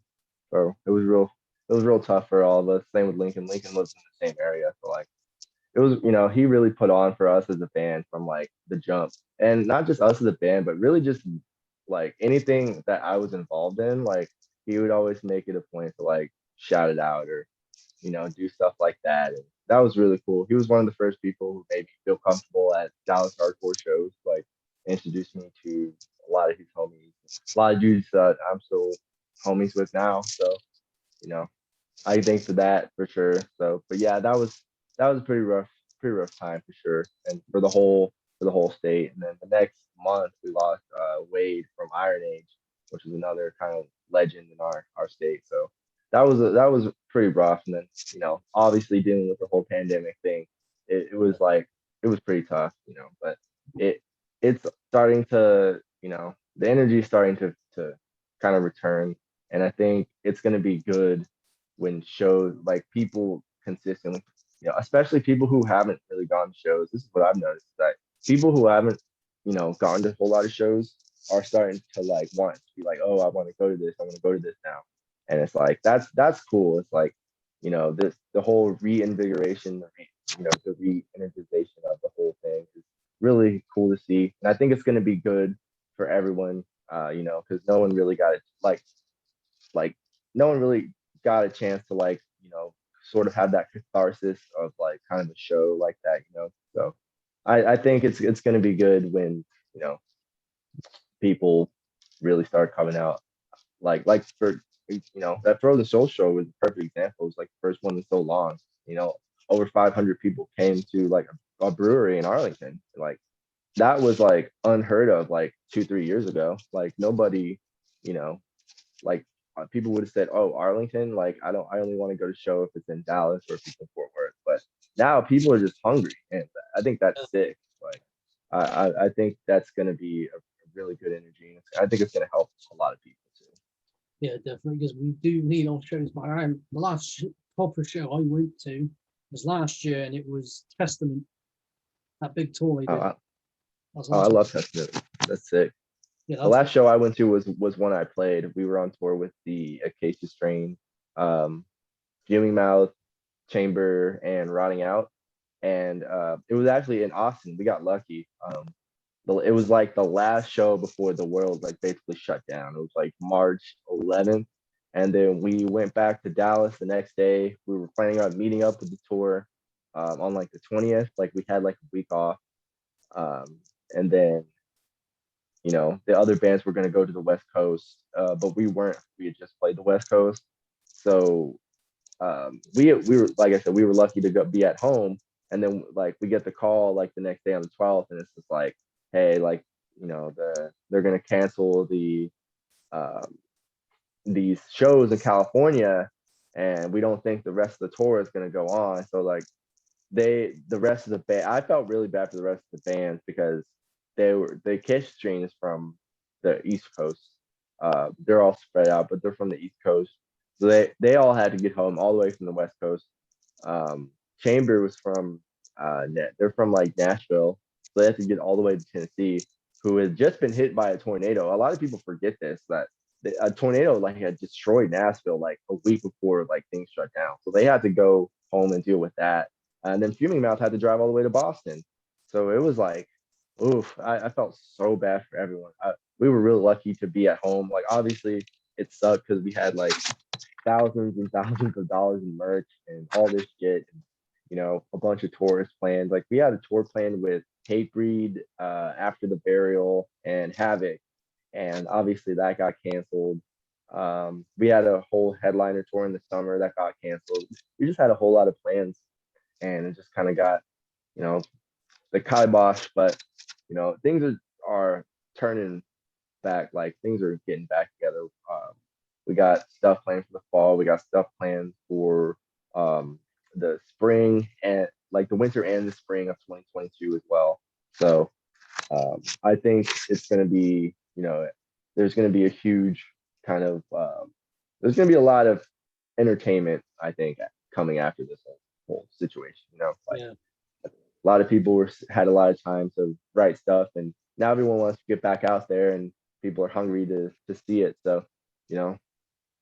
So it was real tough for all of us. Same with Lincoln. Lincoln lives in the same area, so like it was, he really put on for us as a band from like the jump. And not just us as a band, but really just like anything that I was involved in, like he would always make it a point to like shout it out or, do stuff like that. And that was really cool. He was one of the first people who made me feel comfortable at Dallas hardcore shows, like introduced me to a lot of his homies, a lot of dudes that I'm still homies with now. So, you know, I think for that for sure. So, but yeah, that was a pretty rough time for sure, and for the whole state. And then the next month we lost Wade from Iron Age, which is another kind of legend in our state. So that was pretty rough. And then obviously dealing with the whole pandemic thing, it was like it was pretty tough, but it it's starting to the energy is starting to kind of return, and I think it's going to be good when shows like people consistently, especially people who haven't really gone to shows. This is what I've noticed that people who haven't, gone to a whole lot of shows are starting to like want to be like, oh, I want to go to this. I want to go to this now. And it's like that's cool. It's like, this the whole reinvigoration, the re-energization of the whole thing is really cool to see. And I think it's gonna be good for everyone, because no one really got it like no one really got a chance to like sort of have that catharsis of like kind of a show like that, so I think it's going to be good when you know people really start coming out, like for that Throw the Soul show was a perfect example. It was like the first one in so long, over 500 people came to like a brewery in Arlington. Like that was like unheard of like 2-3 years ago. Like nobody, you know like people would have said, "Oh, Arlington, like I only want to go to show if it's in Dallas or if it's in Fort Worth." But now people are just hungry, and I think Yeah, that's sick. Like I think that's going to be a really good energy. I think it's going to help a lot of people too. yeah, definitely, because we do need our shows. But the last proper show I went to was last year, and it was Testament, that big tour they Oh, did. I, That was the oh, I last one. love Testament. That's sick. Yeah, The that's last the, show I went to was one I played. We were on tour with the Acacia Strain, um, Fuming Mouth, Chamber, and Rotting Out, and it was actually in Austin. We got lucky. It was like the last show before the world like basically shut down. It was like March 11th, and then we went back to Dallas the next day. We were planning on meeting up with the tour on like the 20th. Like we had like a week off, and then the other bands were going to go to the West Coast, but we weren't. We had just played the West Coast, so we were, like I said, we were lucky to be at home. And then like we get the call like the next day on the 12th, and it's just like, hey, like they're gonna cancel um, these shows in California, and we don't think the rest of the tour is gonna go on. So like the rest of the band, I felt really bad for the rest of the bands because the Kiss String is from the East Coast. They're all spread out, but they're from the East Coast, so they all had to get home all the way from the West Coast. Chamber was from they're from like Nashville, so they had to get all the way to Tennessee, who had just been hit by a tornado. A lot of people forget this, that a tornado like had destroyed Nashville like a week before like things shut down, so they had to go home and deal with that. And then Fuming Mouth had to drive all the way to Boston, so it was like, oof, I felt so bad for everyone. We were really lucky to be at home. Like obviously it sucked because we had like thousands and thousands of dollars in merch and all this shit, and a bunch of tours planned. Like we had a tour planned with Hatebreed, After the Burial, and Havoc, and obviously that got canceled. We had a whole headliner tour in the summer that got canceled. We just had a whole lot of plans, and it just kind of got you know the kibosh. But things are turning back. Like things are getting back together. We got stuff planned for the fall. We got stuff planned for the spring and like the winter and the spring of 2022 as well. So I think it's going to be, there's going to be a huge kind of, there's going to be a lot of entertainment, I think, coming after this whole situation. Like yeah, a lot of people had a lot of time to write stuff, and now everyone wants to get back out there, and people are hungry to see it. So, you know,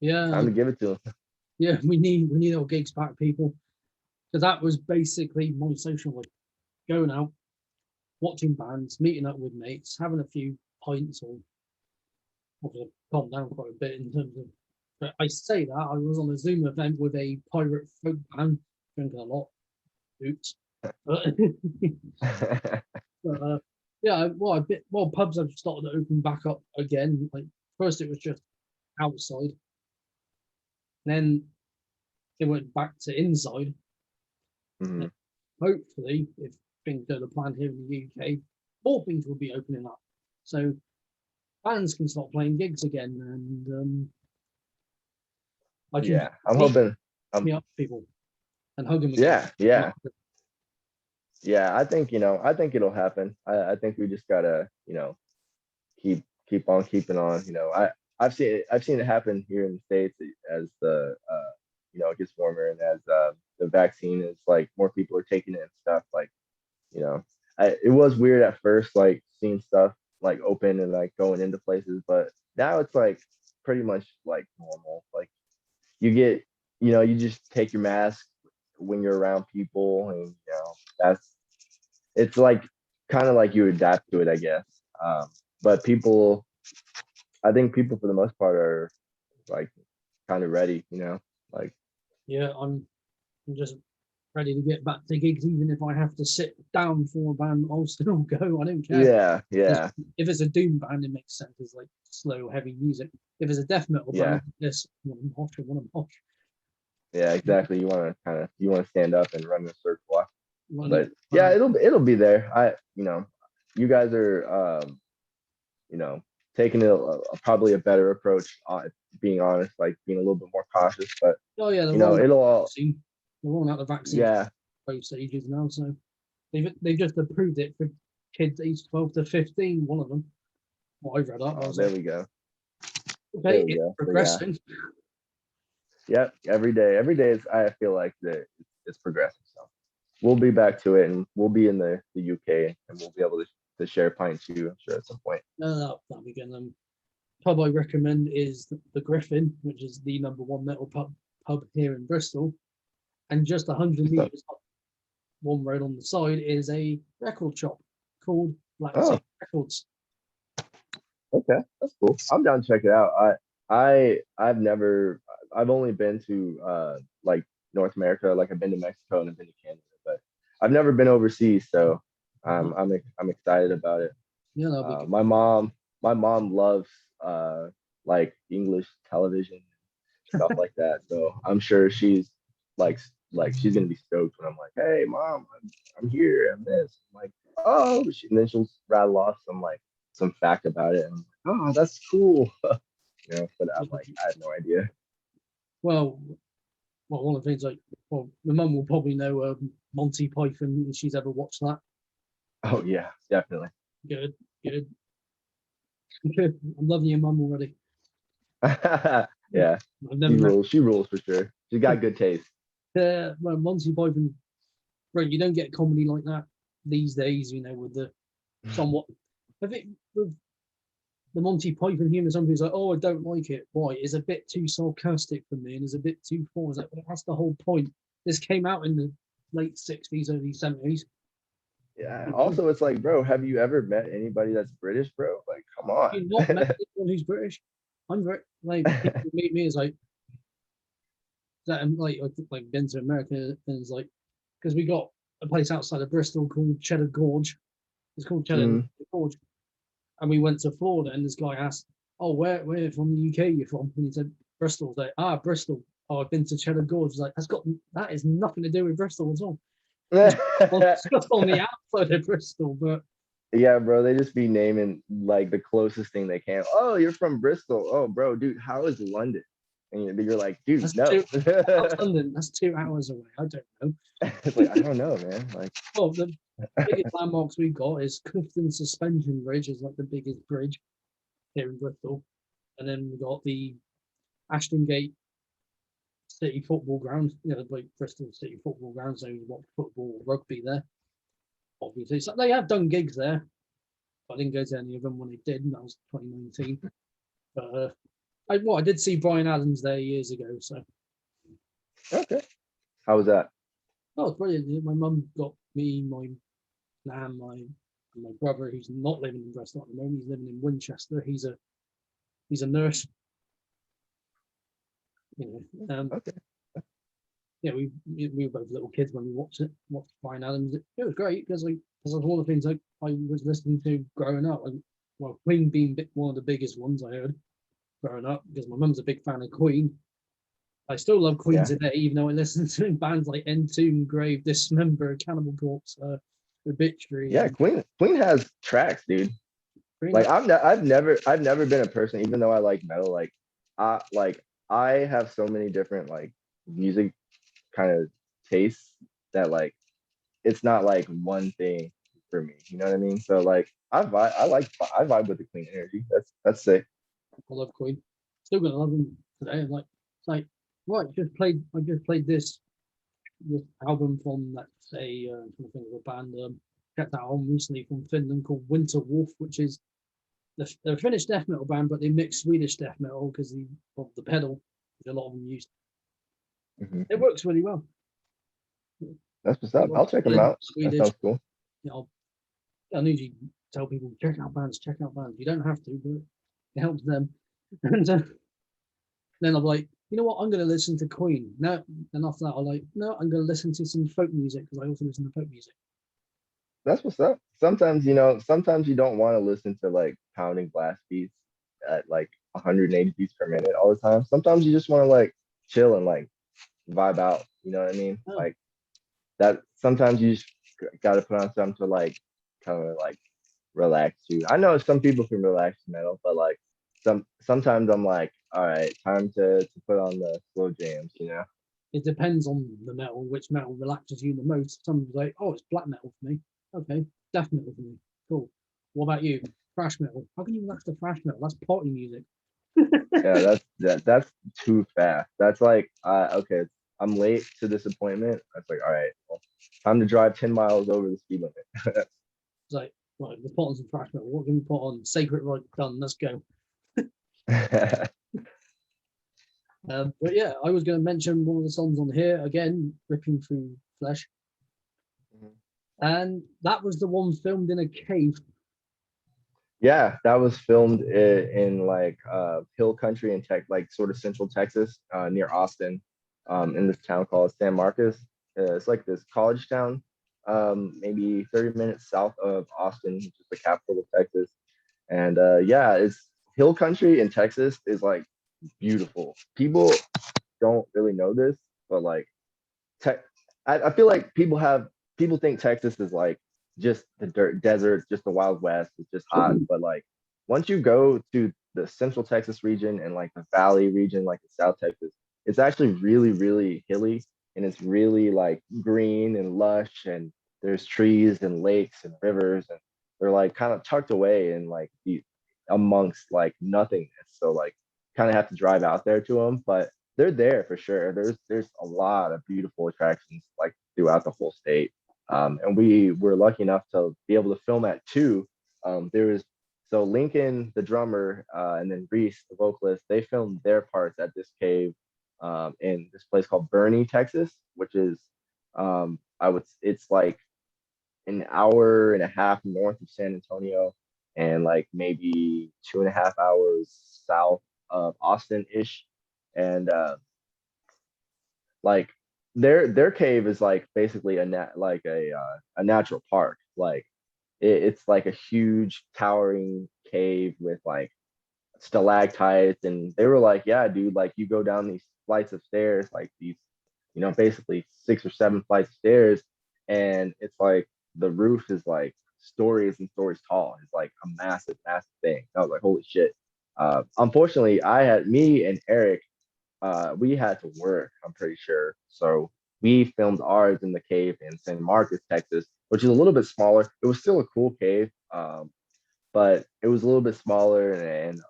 yeah, time to give it to them. yeah. We need our gigs back, people. because that was basically my social life. Going out, watching bands, meeting up with mates, having a few pints, or obviously calmed down quite a bit in terms of. But I say that I was on a Zoom event with a pirate folk band, drinking a lot. Oops. But, yeah, well, pubs have started to open back up again. Like first, it was just outside, then it went back to inside. Mhm. Hopefully, if things go to plan here in the UK, more things will be opening up, so bands can start playing gigs again, and I can Yeah, I'm hoping. me up people and hug them again. Yeah. Yeah, I think it'll happen. I think we just gotta, keep on keeping on. I've seen it happen here in the States as the it gets warmer and as the vaccine is like more people are taking it and stuff. Like, you know, it was weird at first, like seeing stuff like open and like going into places, but now it's like pretty much like normal. Like you get, you just take your mask when you're around people, and that's it's like kind of like you adapt to it, I guess. But people, I think people for the most part are like kind of ready, like Yeah, I'm just ready to get back to gigs, even if I have to sit down for a band. I'll still go. I don't care. yeah, If it's a doom band, it makes sense. It's like slow, heavy music. If it's a death metal yeah, band, this want to mosh, I want to mosh. yeah, exactly. You want to stand up and run in a circle. Running, But yeah, it'll be there. You guys are you know, taking probably a better approach, being honest, like being a little bit more cautious. But oh yeah, they're rolling out it'll the all, vaccine. They're rolling out the vaccine yeah, both stages now, so they've just approved it for kids aged 12 to 15. One of them. What I've read up, I was there like, we go. okay, There we it's go. So yeah, progressing. yep. Every day is, I feel like that it's progressing. So we'll be back to it, and we'll be in the UK, and we'll be able to share pints too, I'm sure, at some point. No, that'll be good. Pub I recommend is the Griffin, which is the #1 metal pub here in Bristol, and just 100 So, meters up one road on the side is a record shop called Black oh, Sea Records. okay, that's cool. I'm down to check it out. I've only been to like North America, like I've been to Mexico and I've been to Canada, but I've never been overseas, so I'm excited about it. Yeah, that'll be good. My mom loves like English television stuff like that, so I'm sure she's like she's gonna be stoked when I'm like, hey mom, I'm here, I'm this. I'm like, oh, and then she'll rattle off some fact about it, and I'm like, oh, that's cool. But I'm like, I have no idea. Well, one of the things my mum will probably know Monty Python if she's ever watched that. Oh yeah, definitely. Good, good. I'm loving your mum already. Yeah, I've never met. she rules for sure. She's got good taste. Well, Monty Python, right? You don't get comedy like that these days. With the somewhat. I think with the Monty Python humor, some people's like, "Oh, I don't like it. Why? It's a bit too sarcastic for me, and it's a bit too forward." Like, well, that's the whole point. This came out in the late '60s, early '70s. Yeah. Also, it's like, bro, have you ever met anybody that's British, bro? Like, come on. You've not met anyone who's British. I'm very like people meet me as like that. I'm like been to America and it's like because we got a place outside of Bristol called Cheddar Gorge. It's called Cheddar Mm. Gorge, and we went to Florida. And this guy asked, "Oh, where from the UK you from?" And he said, "Bristol." Like, Bristol. Oh, I've been to Cheddar Gorge. He's like, that is nothing to do with Bristol at all. It's just on the outside of Bristol, but Yeah, bro, they just be naming like the closest thing they can. Oh, you're from Bristol. Oh, bro, dude, how is London? And you're like, dude, that's no. London. That's 2 hours away. I don't know. It's like, I don't know, man. Like, Well, the biggest landmarks we've got is Clifton Suspension Bridge, is like the biggest bridge here in Bristol, and then we've got the Ashton Gate City Football Ground. Like Bristol City Football Ground. So you've got football, rugby there. Obviously, so they have done gigs there. I didn't go to any of them when they did, and that was 2019. But I did see Brian Adams there years ago. So okay. How was that? Oh, it's brilliant. My mum got me, my nan, my brother, who's not living in Bristol at the moment. He's living in Winchester. He's a nurse. You know, Okay. yeah, we were both little kids when we watched Bryan Adams. It was great because because one of the things I was listening to growing up. Well, Queen being one of the biggest ones I heard growing up because my mum's a big fan of Queen. I still love Queen Yeah. today, even though I listen to bands like Entomb, Grave, Dismember, Cannibal Corpse, Obituary, Yeah, and Queen has tracks, dude. Queen. Like I've never been a person, even though I like metal, like I have so many different like music kind of tastes that like it's not like one thing for me. You know what I mean? So like I vibe with the Queen energy. That's sick. I love Queen. Still gonna love them today. I'm like, it's like, right, I just played this album from let's say I'm trying to think of a band checked that album recently from Finland called Winter Wolf, which is they're a Finnish death metal band, but they mix Swedish death metal because of the pedal, which a lot of them use. It Hmm. works really well. That's what's up. I'll check them out. That Swedish. sounds cool. You know, I usually tell people check out bands, check out bands. You don't have to, but it helps them. And then I'm like, you know what? I'm going to listen to Queen. No, and after that, I'm like, no, I'm going to listen to some folk music because I also listen to folk music. That's what's up. Sometimes you don't want to listen to like pounding blast beats at like 180 beats per minute all the time. Sometimes you just want to like chill and like vibe out. You know what I mean? Oh, Like that. Sometimes you just got to put on something to like kind of like relax you. I know some people can relax to metal, but like sometimes I'm like, all right, time to put on the slow jams. You know? it depends on the metal, which metal relaxes you the most. Some people say, oh, it's black metal for me. Okay, death metal for me. Cool. What about you? Thrash metal. How can you relax to thrash metal? That's party music. Yeah, that's too fast. That's like, okay, I'm late to this appointment. That's like, all right, well, time to drive 10 miles over the speed limit. It's like, right, let's put on some thrash metal. What can we put on? Sacred Right, done. Let's go. But yeah, I was going to mention one of the songs on here again, "Ripping Through Flesh," and that was the one filmed in a cave. Yeah, that was filmed in like hill country in tech, like sort of central Texas, near Austin, in this town called San Marcos. It's like this college town, maybe 30 minutes south of Austin, which is the capital of Texas. And yeah, it's hill country in Texas is like beautiful. People don't really know this, but like tech, I feel like people think Texas is like just the dirt desert, just the Wild West, it's just hot. But like once you go to the Central Texas region and like the Valley region, like the South Texas, it's actually really, really hilly and it's really like green and lush and there's trees and lakes and rivers and they're like kind of tucked away in like the amongst like nothingness. So like kind of have to drive out there to them, but they're there for sure. There's a lot of beautiful attractions like throughout the whole state. And we were lucky enough to be able to film at two. There was so Lincoln, the drummer, and then Reese, the vocalist, they filmed their parts at this cave in this place called Bernie, Texas, which is it's like an hour and a half north of San Antonio and like maybe 2.5 hours south of Austin ish. And like their cave is like basically a natural park. Like it's like a huge towering cave with like stalactites, and they were like, yeah, dude, like you go down these flights of stairs, like these, basically 6 or 7 flights of stairs, and it's like the roof is like stories and stories tall. It's like a massive, massive thing. I was like, holy shit. Unfortunately, I had me and Eric we had to work, I'm pretty sure. So we filmed ours in the cave in San Marcos, Texas, which is a little bit smaller. It was still a cool cave, but it was a little bit smaller and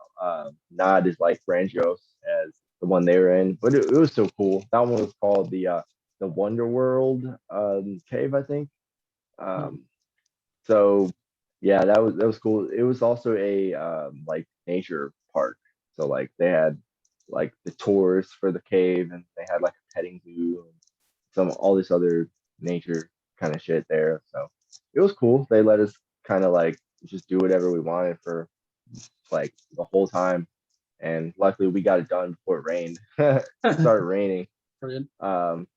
not as like grandiose as the one they were in. But it was still cool. That one was called the Wonder World cave, I think. Hmm. So yeah, that was cool. It was also a like nature park. So like they had like the tours for the cave and they had like a petting zoo and some all this other nature kind of shit there. So it was cool. They let us kind of like just do whatever we wanted for like the whole time. And luckily we got it done before it rained. It started raining. Brilliant.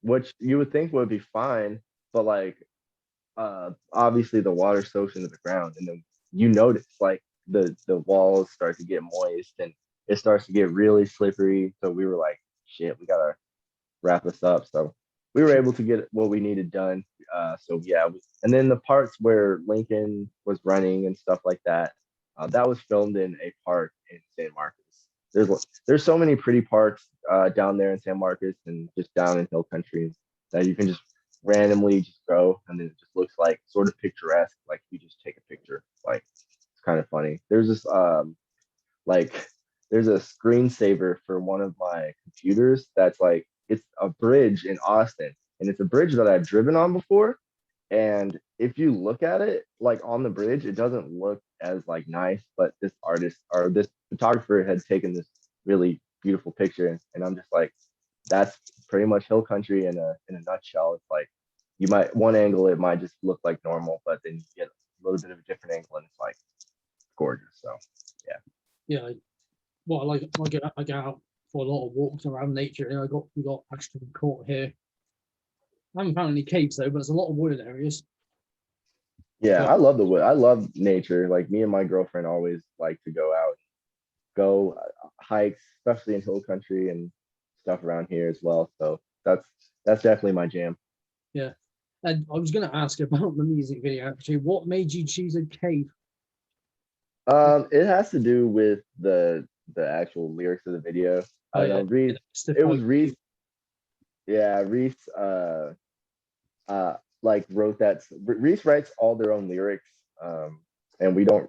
Which you would think would be fine, but like obviously the water soaks into the ground, and then you notice like the walls start to get moist and it starts to get really slippery. So we were like, shit, we gotta wrap this up. So we were able to get what we needed done. So yeah, and then the parts where Lincoln was running and stuff like that, that was filmed in a park in San Marcos. There's so many pretty parks down there in San Marcos and just down in hill country that you can just randomly just go, and then it just looks like sort of picturesque, like you just take a picture. Like it's kind of funny. There's this like there's a screensaver for one of my computers that's like it's a bridge in Austin, and it's a bridge that I've driven on before. And if you look at it like on the bridge, it doesn't look as like nice, but this artist or this photographer had taken this really beautiful picture, and I'm just like, that's pretty much hill country in a nutshell. It's like you might one angle it might just look like normal, but then you get a little bit of a different angle, and it's like gorgeous. So yeah. Yeah. Well, I get out for a lot of walks around nature. You know, we got Ashton Court here. I haven't found any caves though, but there's a lot of wooded areas. Yeah, But I love the wood. I love nature. Like me and my girlfriend always like to go out, go hikes, especially in hill country and stuff around here as well. So that's definitely my jam. yeah, and I was going to ask about the music video actually. What made you choose a cave? It has to do with the actual lyrics of the video. Oh I don't yeah, know, Reese. It was justified. Reese. Yeah, Reese. Like wrote that. Reese writes all their own lyrics. And we don't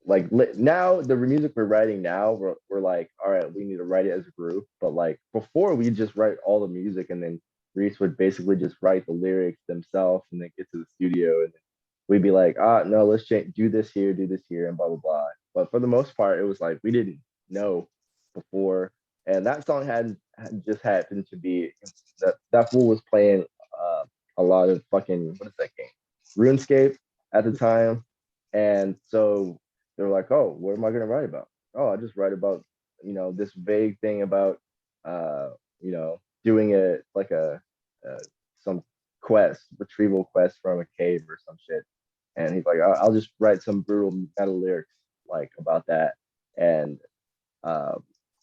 like now the music we're writing now. We're like, all right, we need to write it as a group. But like before, we just write all the music, and then Reese would basically just write the lyrics themselves, and then get to the studio, and then we'd be like, no, let's change, do this here, and blah blah blah. But for the most part, it was like we didn't know before, and that song had just happened to be that fool was playing a lot of fucking what is that game, RuneScape at the time, and so they were like, oh, what am I gonna write about? Oh, I just write about this vague thing about uh doing it like a some quest, retrieval quest from a cave or some shit. And he's like, I'll just write some brutal metal lyrics like about that. And uh,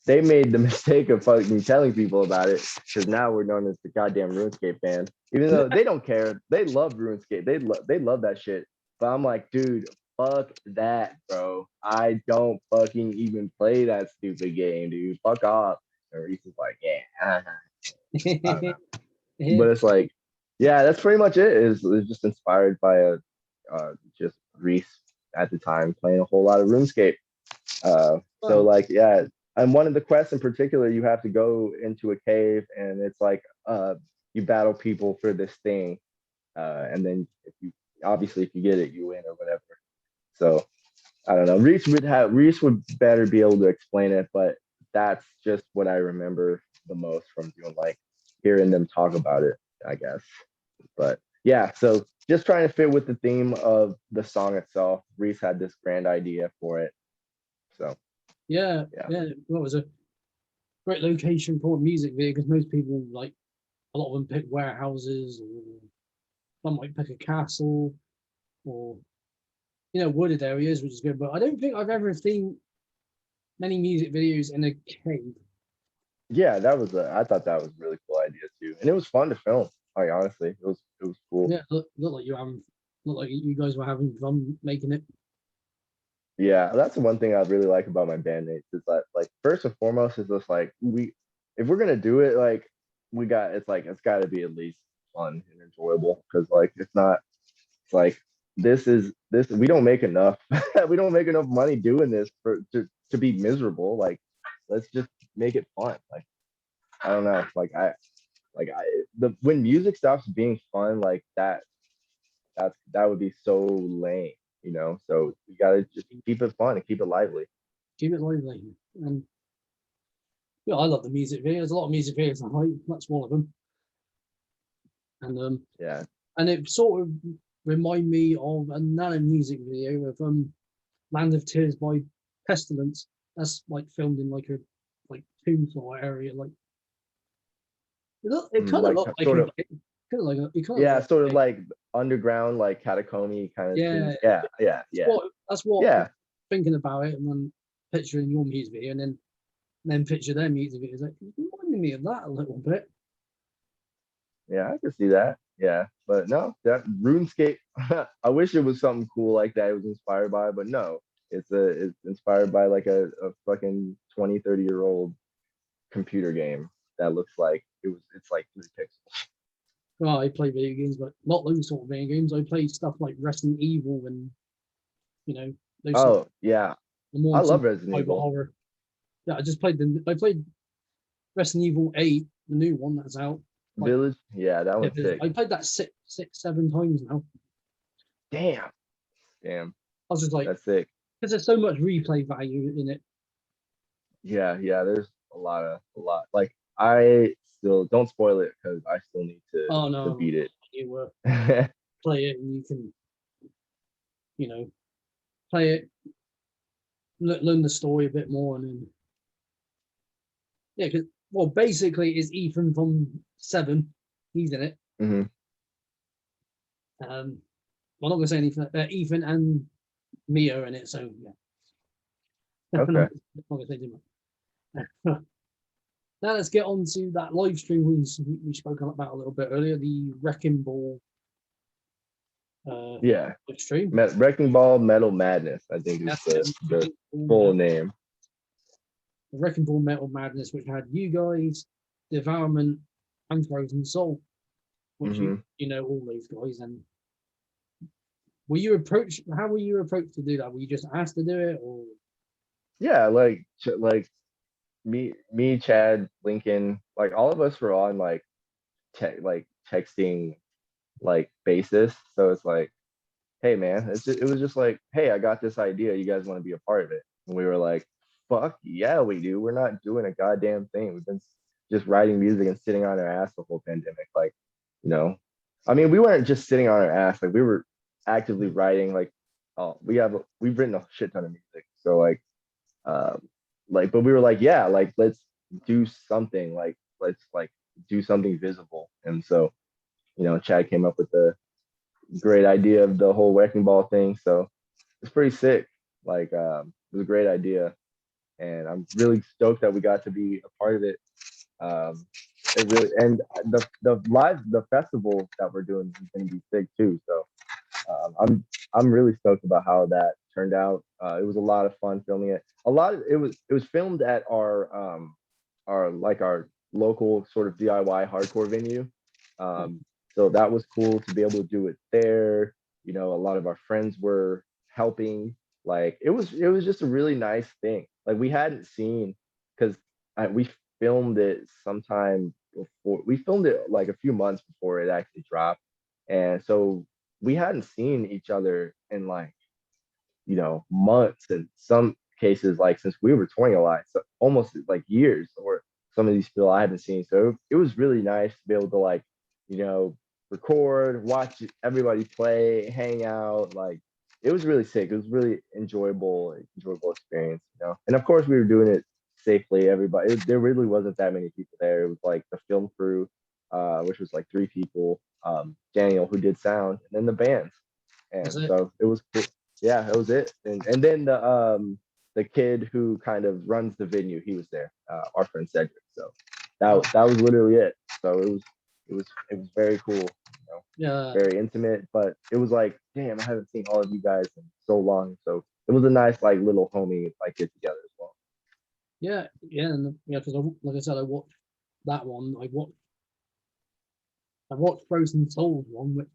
they made the mistake of fucking telling people about it, because now we're known as the goddamn RuneScape fans. Even though they don't care, they love RuneScape. They love that shit. But I'm like, dude, fuck that, bro. I don't fucking even play that stupid game, dude. Fuck off. And Reese is like, yeah, I don't know. But it's like, yeah, that's pretty much it. It's just inspired by just Reese at the time playing a whole lot of RuneScape. So like, yeah, and one of the quests in particular, you have to go into a cave, and it's like you battle people for this thing, and then if you get it, you win or whatever. So I don't know. Reese would better be able to explain it, but that's just what I remember the most from doing, like hearing them talk about it, I guess. But yeah, so just trying to fit with the theme of the song itself. Reese had this grand idea for it. So yeah. Well, it was a great location for a music video because most people like a lot of them pick warehouses, or some might pick a castle, or wooded areas, which is good. But I don't think I've ever seen many music videos in a cave. yeah, I thought that was a really cool idea too, and it was fun to film. Like honestly, it was cool. Yeah, look like you guys were having fun making it. Yeah, that's the one thing I really like about my bandmates is that, like, first and foremost is just like if we're gonna do it, like it's got to be at least fun and enjoyable, because like it's not, it's like this we don't make enough we don't make enough money doing this to be miserable. Like let's just make it fun. Like I don't know, like I the when music stops being fun like that would be so lame, so you gotta just keep it fun and keep it lively. Keep it lively. And yeah, I love the music videos. A lot of music videos I like. That's one of them. And Yeah, and it sort of remind me of another music video of Land of Tears by Pestilence. That's like filmed in like a like tomb sort of area. Like it kind of Like looked like sort a of, kind of like it kind of yeah, looked sort of like like underground, like catacomby kind of yeah. things. Yeah, yeah, yeah, That's what yeah, thinking about it and then picturing your music video and then picture their music videos. Like it reminded me of that a little bit. yeah. I can see that. Yeah, but no, that RuneScape. I wish it was something cool like that. It was inspired by, but no, it's inspired by like a fucking 20, 30 year old computer game that looks like it's like 3 pixels. Well, I play video games, but not those sort of video games. I play stuff like Resident Evil and you know those sort Oh yeah, of more I some love Resident cyber Evil horror. Yeah, I played Resident Evil 8, the new one that's out. Like Village. Yeah, that one's sick. I played that six, 7 times now. Damn, damn, I was just like, that's sick. because there's so much replay value in it. Yeah, yeah. There's a lot. Like I still don't spoil it because I still need Oh to no, beat it. you play it and you can, you know, play it, learn the story a bit more, and then yeah, because well, basically, it's Ethan from Seven. He's in it. Hmm. I'm not gonna say anything. Ethan and Mia are in it, so yeah. I'm Okay. not gonna say too much. Now let's get on to that live stream we spoke about a little bit earlier, the Wrecking Ball Yeah. live stream. Wrecking Ball Metal Madness, I think is the full name. The Wrecking Ball Metal Madness, which had you guys, Devourment, and Frozen Soul, which you know all those guys. And were you approached? How were you approached to do that? Were you just asked to do it, or Yeah, like me, Chad, Lincoln, like all of us were on like like texting like basis. So it's like, hey man, it was just like, hey, I got this idea. You guys want to be a part of it? And we were like, fuck yeah, we do. We're not doing a goddamn thing. We've been just writing music and sitting on our ass the whole pandemic. Like, you know, I mean, we weren't just sitting on our ass. Like we were actively writing. Like, oh, we've written a shit ton of music. So um, but we were like, yeah, like let's do something. Like let's like do something visible. And so, Chad came up with the great idea of the whole wrecking ball thing. So it's pretty sick. Like it was a great idea, and I'm really stoked that we got to be a part of it. It really and the festival that we're doing is going to be sick too. So I'm really stoked about how that turned out. It was a lot of fun filming it. It was filmed at our local sort of DIY hardcore venue. So that was cool to be able to do it there. A lot of our friends were helping. Like it was just a really nice thing. Like we hadn't seen because we filmed it sometime before. We filmed it like a few months before it actually dropped, and so we hadn't seen each other in like months, and some cases like since we were touring a lot, so almost like years, or some of these people I hadn't seen. So it was really nice to be able to like record, watch everybody play, hang out. Like it was really sick. It was really enjoyable experience. And of course we were doing it safely. There really wasn't that many people there. It was like the film crew, which was like 3 people, Daniel, who did sound, and then the band. And so it was cool. Yeah, that was it. And then the kid who kind of runs the venue, he was there, our friend Cedric. So that was literally it. So it was very cool, yeah, very intimate, but it was like, damn, I haven't seen all of you guys in so long. So it was a nice like little homie like get together as well. Yeah, and because like I said, I watched that one. I watched Frozen Souls one, which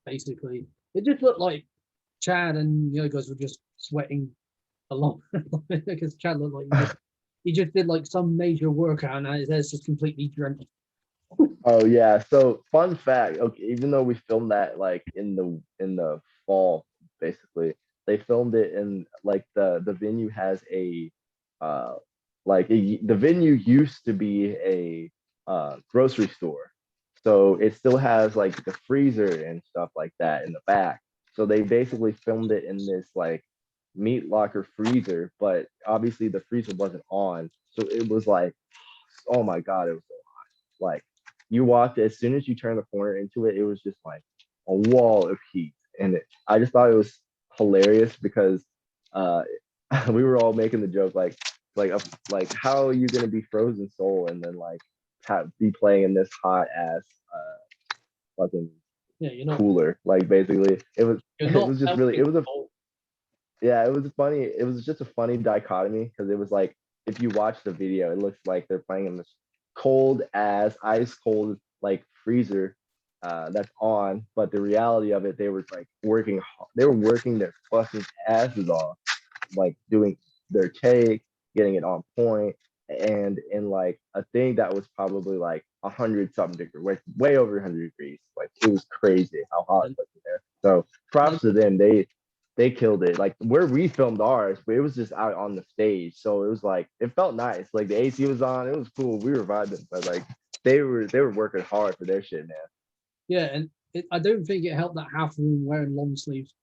basically it just looked like Chad and the other guys were just sweating along because Chad looked like he just did like some major workout and his hair's just completely drenched. Oh yeah. So fun fact. Okay, even though we filmed that like in the fall, basically, they filmed it in like the venue has a the venue used to be a grocery store. So it still has like the freezer and stuff like that in the back. So they basically filmed it in this like meat locker freezer, but obviously the freezer wasn't on. So it was like, oh my God, it was so hot. Like you walked as soon as you turned the corner into it, it was just like a wall of heat. And I just thought it was hilarious because uh we were all making the joke like how are you gonna be frozen soul and then like be playing in this hot ass fucking Yeah, you're not. cooler. Like basically, You're it not was just really helping. it was a yeah it was funny. It was just a funny dichotomy because it was like if you watch the video, it looks like they're playing in this cold ass ice cold like freezer that's on, but the reality of it, they were like they were working their fucking asses off like doing their take, getting it on point, and in like a thing that was probably like 100 something degrees, way over 100 degrees. Like it was crazy how hot it was in there. So props to them. They killed it. Like where we filmed ours, but it was just out on the stage. So it was like it felt nice. Like the AC was on, it was cool. We were vibing, but like they were working hard for their shit, Yeah, and I don't think it helped that half of them wearing long sleeves.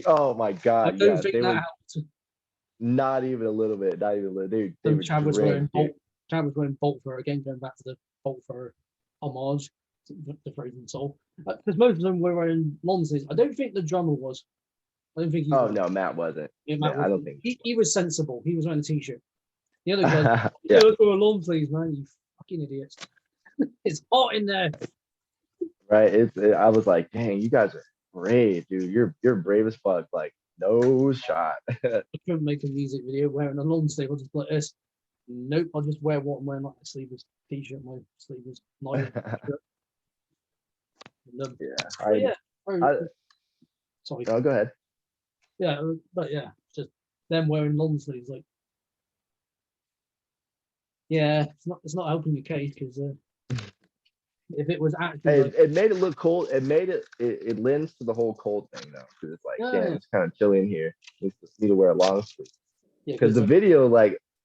Oh my I God, don't yes. think They that were helped. not even a little bit, not even a little. They And were drenched, dude. Chad was wearing bolt fur again, going back to the bolt fur homage to the Frozen Soul. Because most of them were wearing long sleeves. I don't think the drummer was. I don't think he Oh was. no, Matt wasn't. Yeah, Yeah, Matt I was. don't think. He was sensible. He was wearing a t-shirt. The other guys, Yeah, let's wear long sleeves, man. You fucking idiots. It's hot in there. right. I was like, dang, you guys are brave, dude. You're brave as fuck. Like, no shot. I couldn't make a music video wearing a long sleeve. I'll just like this. Nope, I'll just wear what I'm wearing, like a sleeveless t-shirt, my sleeveless nylon shirt. Yeah, But yeah, I, sorry. oh, go ahead. Yeah, but yeah, just them wearing long sleeves, like yeah, it's not helping your case because if it was actually Hey, like it made it look cold. It made it lends to the whole cold thing though, because it's like, damn, yeah, it's kind of chilly in here. Need to wear a long sleeve yeah, because because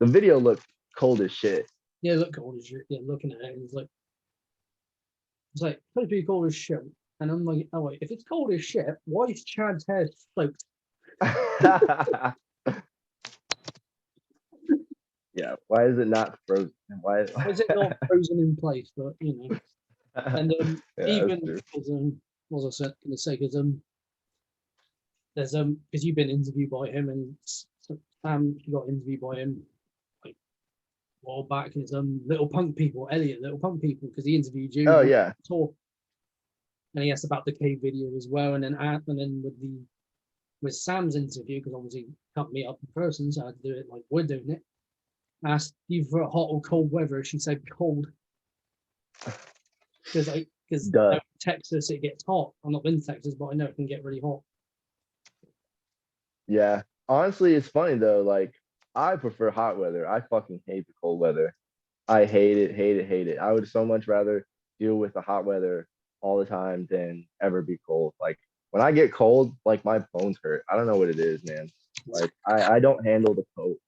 the video looked cold as shit. yeah, look cold as shit. Yeah, looking at it, it's like supposed to be cold as shit, and I'm like, oh wait, if it's cold as shit, why is Chad's hair soaked? Yeah, why is it not frozen? Why? Why is it not frozen in place? But and Yeah, that's even true. because what was I going to say? Because there's because you've been interviewed by him and you got interviewed by him like a while back. It's Little Punk People, Elliot, Little Punk People, because he interviewed you Oh on yeah, tour, and he asked about the cave video as well, and then with Sam's interview, because obviously he cut me up in person, so I had to do it like we're doing it. I asked you for hot or cold weather. She said cold because duh. Texas it gets hot. I'm not been to Texas, but I know it can get really hot. Yeah. Honestly, it's funny though. Like, I prefer hot weather. I fucking hate the cold weather. I hate it, hate it, hate it. I would so much rather deal with the hot weather all the time than ever be cold. Like when I get cold, like my bones hurt. I don't know what it is, man. Like I don't handle the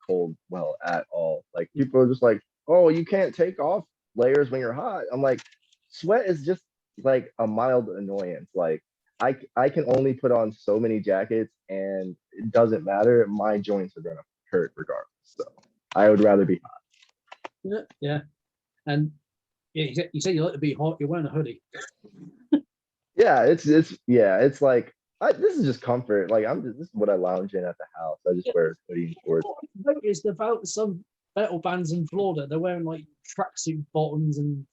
cold well at all. Like people are just like, oh, you can't take off layers when you're hot. I'm like, sweat is just like a mild annoyance. Like I can only put on so many jackets and it doesn't matter. My joints are gonna hurt regardless. So I would rather be hot. Yeah. And yeah, you said you like to be hot. You're wearing a hoodie. Yeah, it's like this is just comfort. Like this is what I lounge in at the house. I just Yeah. wear hoodie and shorts. What I've noticed about some metal bands in Florida, they're wearing like tracksuit bottoms and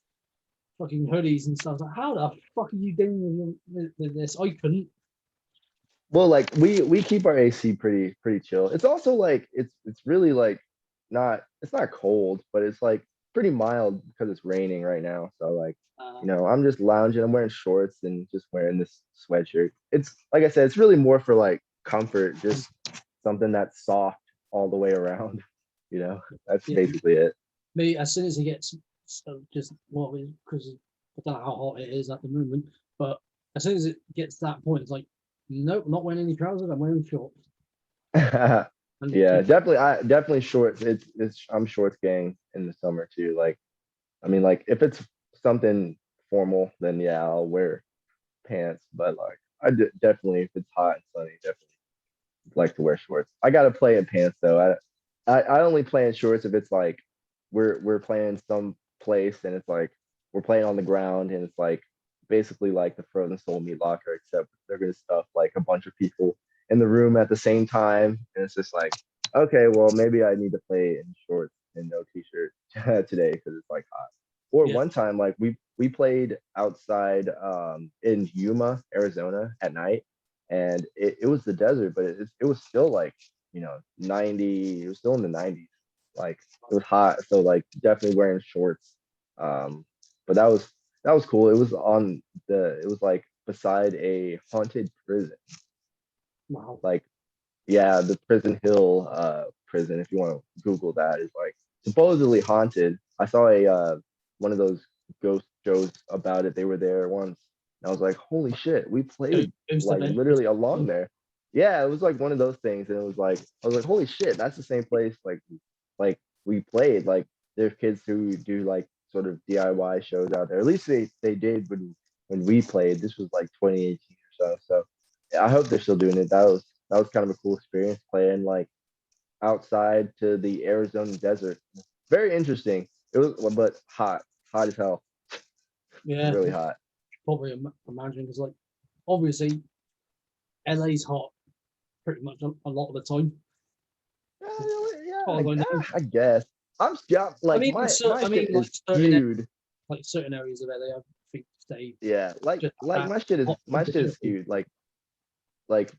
fucking hoodies and stuff. Like, how the fuck are you doing with this? I couldn't. Well, like we keep our AC pretty chill. It's also like it's really like it's not cold, but it's like pretty mild because it's raining right now. So like I'm just lounging. I'm wearing shorts and just wearing this sweatshirt. It's like I said, it's really more for like comfort, just something that's soft all the way around. That's Yeah. basically it. Me, as soon as it gets just because I don't know how hot it is at the moment, but as soon as it gets to that point, it's like, nope, not wearing any trousers. I'm wearing shorts. And Yeah, definitely. I definitely shorts. I'm shorts gang in the summer too. Like, I mean, like if it's something formal, then yeah, I'll wear pants. But like definitely if it's hot and sunny, definitely like to wear shorts. I gotta play in pants though. I only play in shorts if it's like we're playing some place and it's like we're playing on the ground and it's like basically like the Frozen Soul Meat Locker, except they're gonna stuff like a bunch of people in the room at the same time, and it's just like, okay, well maybe I need to play in shorts and no t-shirt today because it's like hot. Or Yeah. one time like we played outside in Yuma, Arizona at night, and it was the desert, but it was still like 90. It was still in the 90s. Like it was hot, so like definitely wearing shorts. But that was cool. It was it was like beside a haunted prison. Wow. Like yeah, the Prison Hill prison, if you want to Google that, is like supposedly haunted. I saw a one of those ghost shows about it. They were there once. And I was like, holy shit, we played Ghost like Adventures. literally along there. Yeah, it was like one of those things. And it was like, I was like, holy shit, that's the same place like we played. Like there's kids who do like sort of DIY shows out there. At least they did when we played. This was like 2018 or so. So yeah, I hope they're still doing it. That was kind of a cool experience playing like outside to the Arizona desert. Very interesting. It was, but hot as hell, Yeah, really hot. probably imagine because like obviously LA's hot pretty much a lot of the time. Yeah, Oh, I know. I guess yeah, like my I mean, shit like is skewed. certain areas of LA, I think stay Yeah, just like that hot my shit is continuously. skewed. Like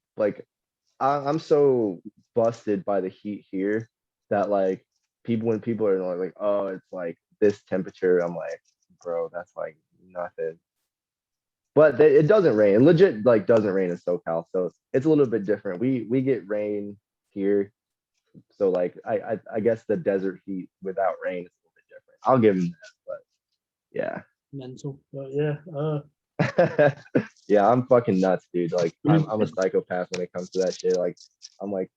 I'm so busted by the heat here that like when people are like, oh, it's like this temperature, I'm like, bro, that's like nothing. But it doesn't rain. It legit like doesn't rain in SoCal, so it's a little bit different. We get rain here, so like I guess the desert heat without rain is a little bit different. I'll give him that, Mental, but yeah, but yeah. Yeah, I'm fucking nuts, dude. Like I'm a psychopath when it comes to that shit. Like I'm like,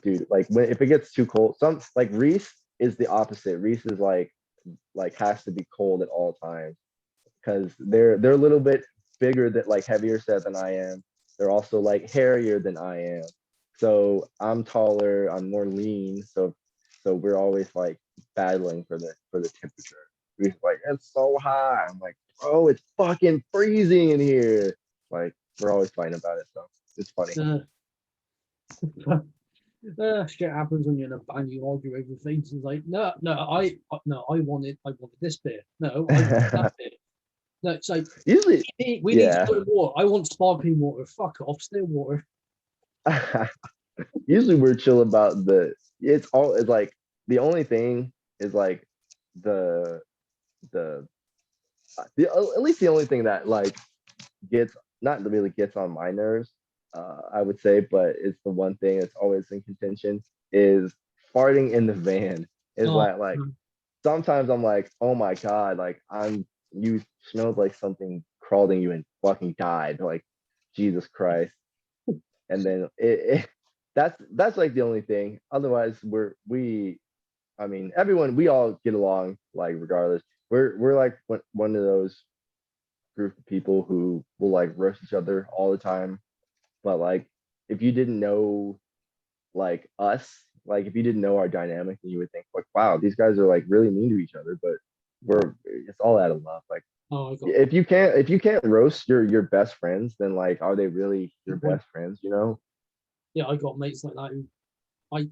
dude, like if it gets too cold, some like Reese is the opposite. Reese is like has to be cold at all times because they're a little bit bigger, that like heavier set than I am. They're also like hairier than I am. So I'm taller, I'm more lean. So we're always like battling for the temperature. We're like, it's so hot. I'm like, bro, it's fucking freezing in here. Like we're always fighting about it. So it's funny. shit happens when you're in a band. You argue over things. It's like, no, I wanted this beer. No, I wanted that beer. No, it's like Usually, we need yeah. still water. I want sparkling water. Fuck off, still water. Usually we're chill about it's like the only thing is like the the at least the only thing that like gets not really gets on my nerves, I would say, but it's the one thing that's always in contention is farting in the van. Is Oh, like sometimes I'm like, oh my god, like you smelled like something crawled in you and fucking died. Like Jesus Christ. And then that's like the only thing. Otherwise, I mean, everyone, we all get along like regardless. We're like one of those group of people who will like roast each other all the time. But like, if you didn't know like us, like if you didn't know our dynamic, then you would think like, wow, these guys are like really mean to each other. But it's all out of love. Like oh, I got if you can't roast your best friends, then like are they really your good point. best friends? You know? Yeah, I got mates like that who I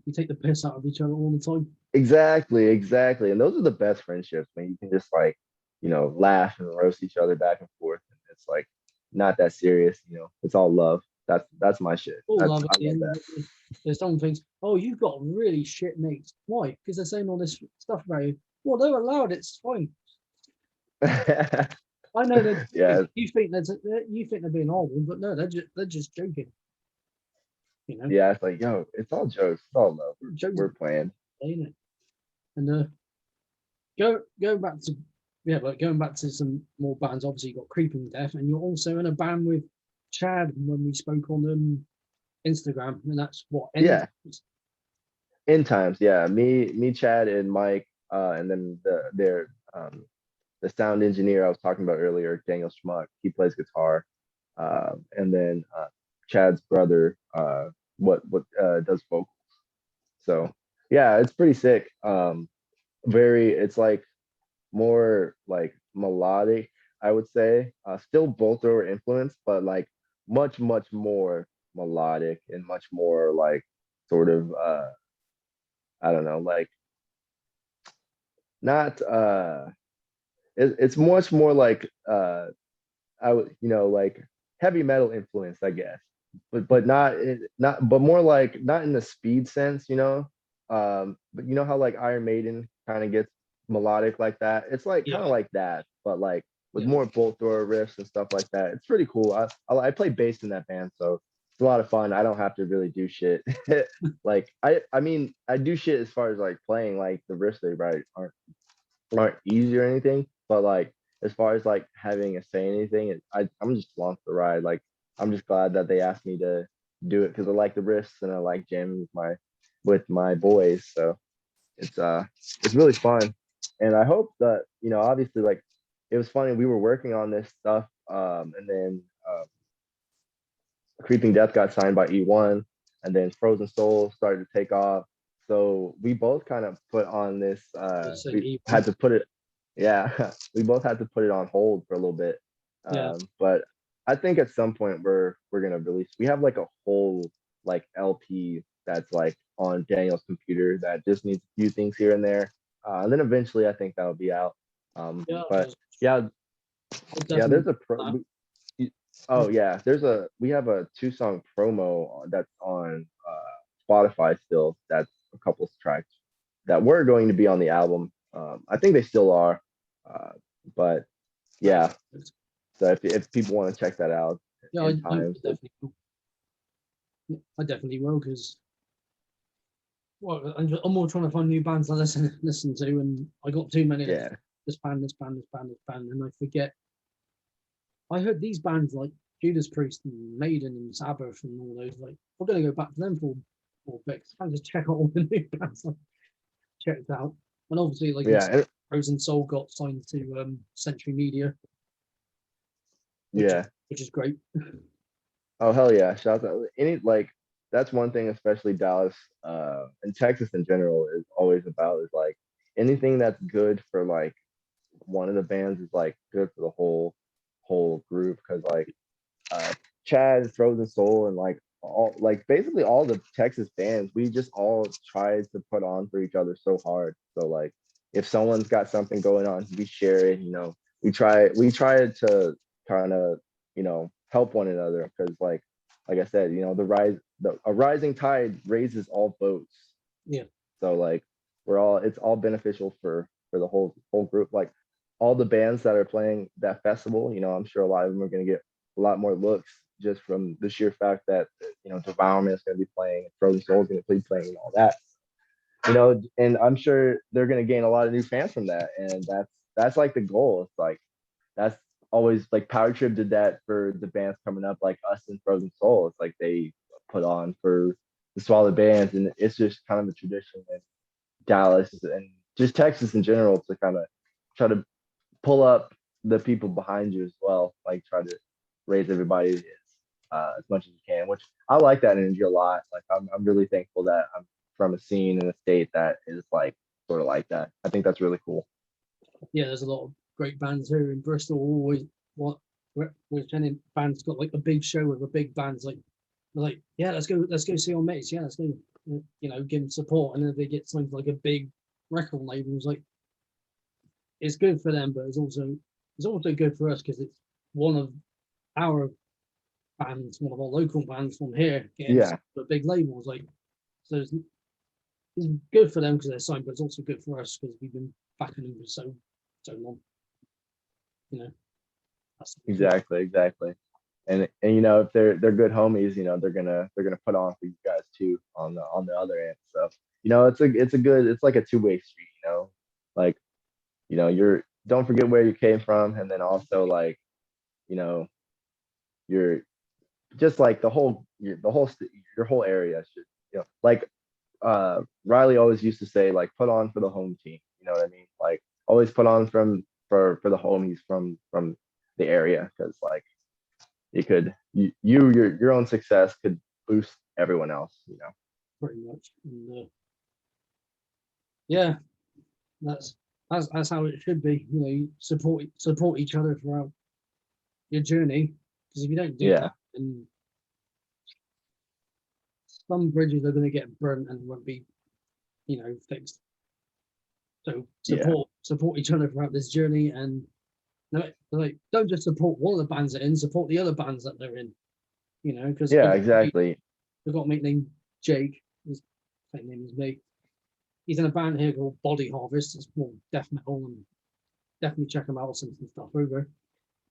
we take the piss out of each other all the time. Exactly. And those are the best friendships when you can just like, laugh and roast each other back and forth. And it's like not that serious. It's all love. That's my shit. All love I at the love end of the day. There's some things. Oh, you've got really shit mates. Why? Because they're saying all this stuff about you. Well, they're allowed. It's fine. that. I know they're Yeah, joking. You think they're being horrible, but no, they're just joking. You know, yeah. It's like, yo, it's all jokes. It's all love. jokes, We're playing. ain't it? And going back to but going back to some more bands. Obviously, you got Creeping Death, and you're also in a band with Chad when we spoke on Instagram, and that's what Yeah. End times. Yeah. Me, Chad, and Mike, and then their the sound engineer I was talking about earlier, Daniel Schmuck, he plays guitar. And then Chad's brother, what does vocals. So yeah, it's pretty sick. It's like more like melodic, I would say. Still both thrower influence, but like much more melodic and much more like sort of I don't know, like not it's much more like I would, like heavy metal influence, I guess, but not but more like not in the speed sense, but you know how like Iron Maiden kind of gets melodic like that. It's like kind Yeah, of like that, but like with yeah, more bolt thrower riffs and stuff like that. It's pretty cool. I play bass in that band, so it's a lot of fun. I don't have to really do shit. Like I mean I do shit as far as like playing, like the riffs they write aren't easy or anything, but like as far as like having a say in anything, I'm just along for the ride. Like I'm just glad that they asked me to do it because I like the risks and I like jamming with my boys. So it's really fun, and I hope that obviously like it was funny we were working on this stuff, and then Creeping Death got signed by E1, and then Frozen Soul started to take off. So we both kind of put on this. it's like We had to put it, yeah, we both had to put it on hold for a little bit. yeah, But I think at some point we're gonna release. We have like a whole like LP that's like on Daniel's computer that just needs a few things here and there, and then eventually I think that'll be out. yeah. But yeah, I'll yeah, definitely there's a pro. that. Oh yeah, we have a 2 song promo that's on Spotify still. That's a couple tracks that were going to be on the album. I think they still are, uh, but Right. yeah. So if people want to check that out Yeah, in I time, so, definitely will. Yeah, I definitely will because well, I'm more trying to find new bands to listen to, and I got too many of yeah, this band, this band, this band, this band, and I forget. I heard these bands like Judas Priest and Maiden and Sabbath and all those. Like, I'm gonna go back to them for Bex. I just check out all the new bands I checked out, and obviously, like you yeah, said, Frozen Soul got signed to Century Media, which is yeah. which is great. Oh hell yeah! Shout out any like that's one thing, especially Dallas and Texas in general is always about is like anything that's good for like one of the bands is like good for the whole group because like uh Chad, Frozen Soul, and like all like basically all the Texas bands, we just all tried to put on for each other so hard. So like if someone's got something going on, we share it. We try to kind of help one another because like I said, a rising tide raises all boats. Yeah, So like it's all beneficial for the whole group. Like all the bands that are playing that festival, I'm sure a lot of them are going to get a lot more looks just from the sheer fact that Devourment is going to be playing, Frozen Soul is going to be playing, and all that. And I'm sure they're going to gain a lot of new fans from that, and that's like the goal. It's like that's always like Power Trip did that for the bands coming up, like us and Frozen Soul. It's like they put on for the smaller bands, and it's just kind of a tradition in Dallas and just Texas in general to kind of try to pull up the people behind you as well, like try to raise everybody as much as you can, which I like that energy a lot. Like I'm really thankful that I'm from a scene in a state that is like sort of like that. I think that's really cool. yeah. There's a lot of great bands here in Bristol. Always what which any band's got like a big show with a big band's like yeah, let's go see our mates. Yeah, let's go. Give them support, and then they get something like a big record label. It's like it's good for them, but it's also good for us because it's one of our bands, one of our local bands from here getting Yeah, the big labels. Like, so it's good for them because they're signed, but it's also good for us because we've been backing them for so long. You know, that's exactly. And if they're good homies, they're gonna put on for you guys too on the other end. So it's like a two-way street. Like you're don't forget where you came from, and then also like you know you're just like your whole area should like Riley always used to say like put on for the home team. You know what I mean? Like always put on for the homies from the area, because like your own success could boost everyone else, you know. pretty much. And, yeah, that's that's how it should be. You know, you support each other throughout your journey. Because if you don't do Yeah. that, then some bridges are going to get burnt and won't be, you know, fixed. So Yeah. support each other throughout this journey, and no, like don't just support one of the bands that are in, support the other bands that they're in. You know, because Yeah, exactly. we've got a mate named Jake. His same name as me. He's in a band here called Body Harvest. It's more death metal, and definitely check him out. I'll send some stuff over.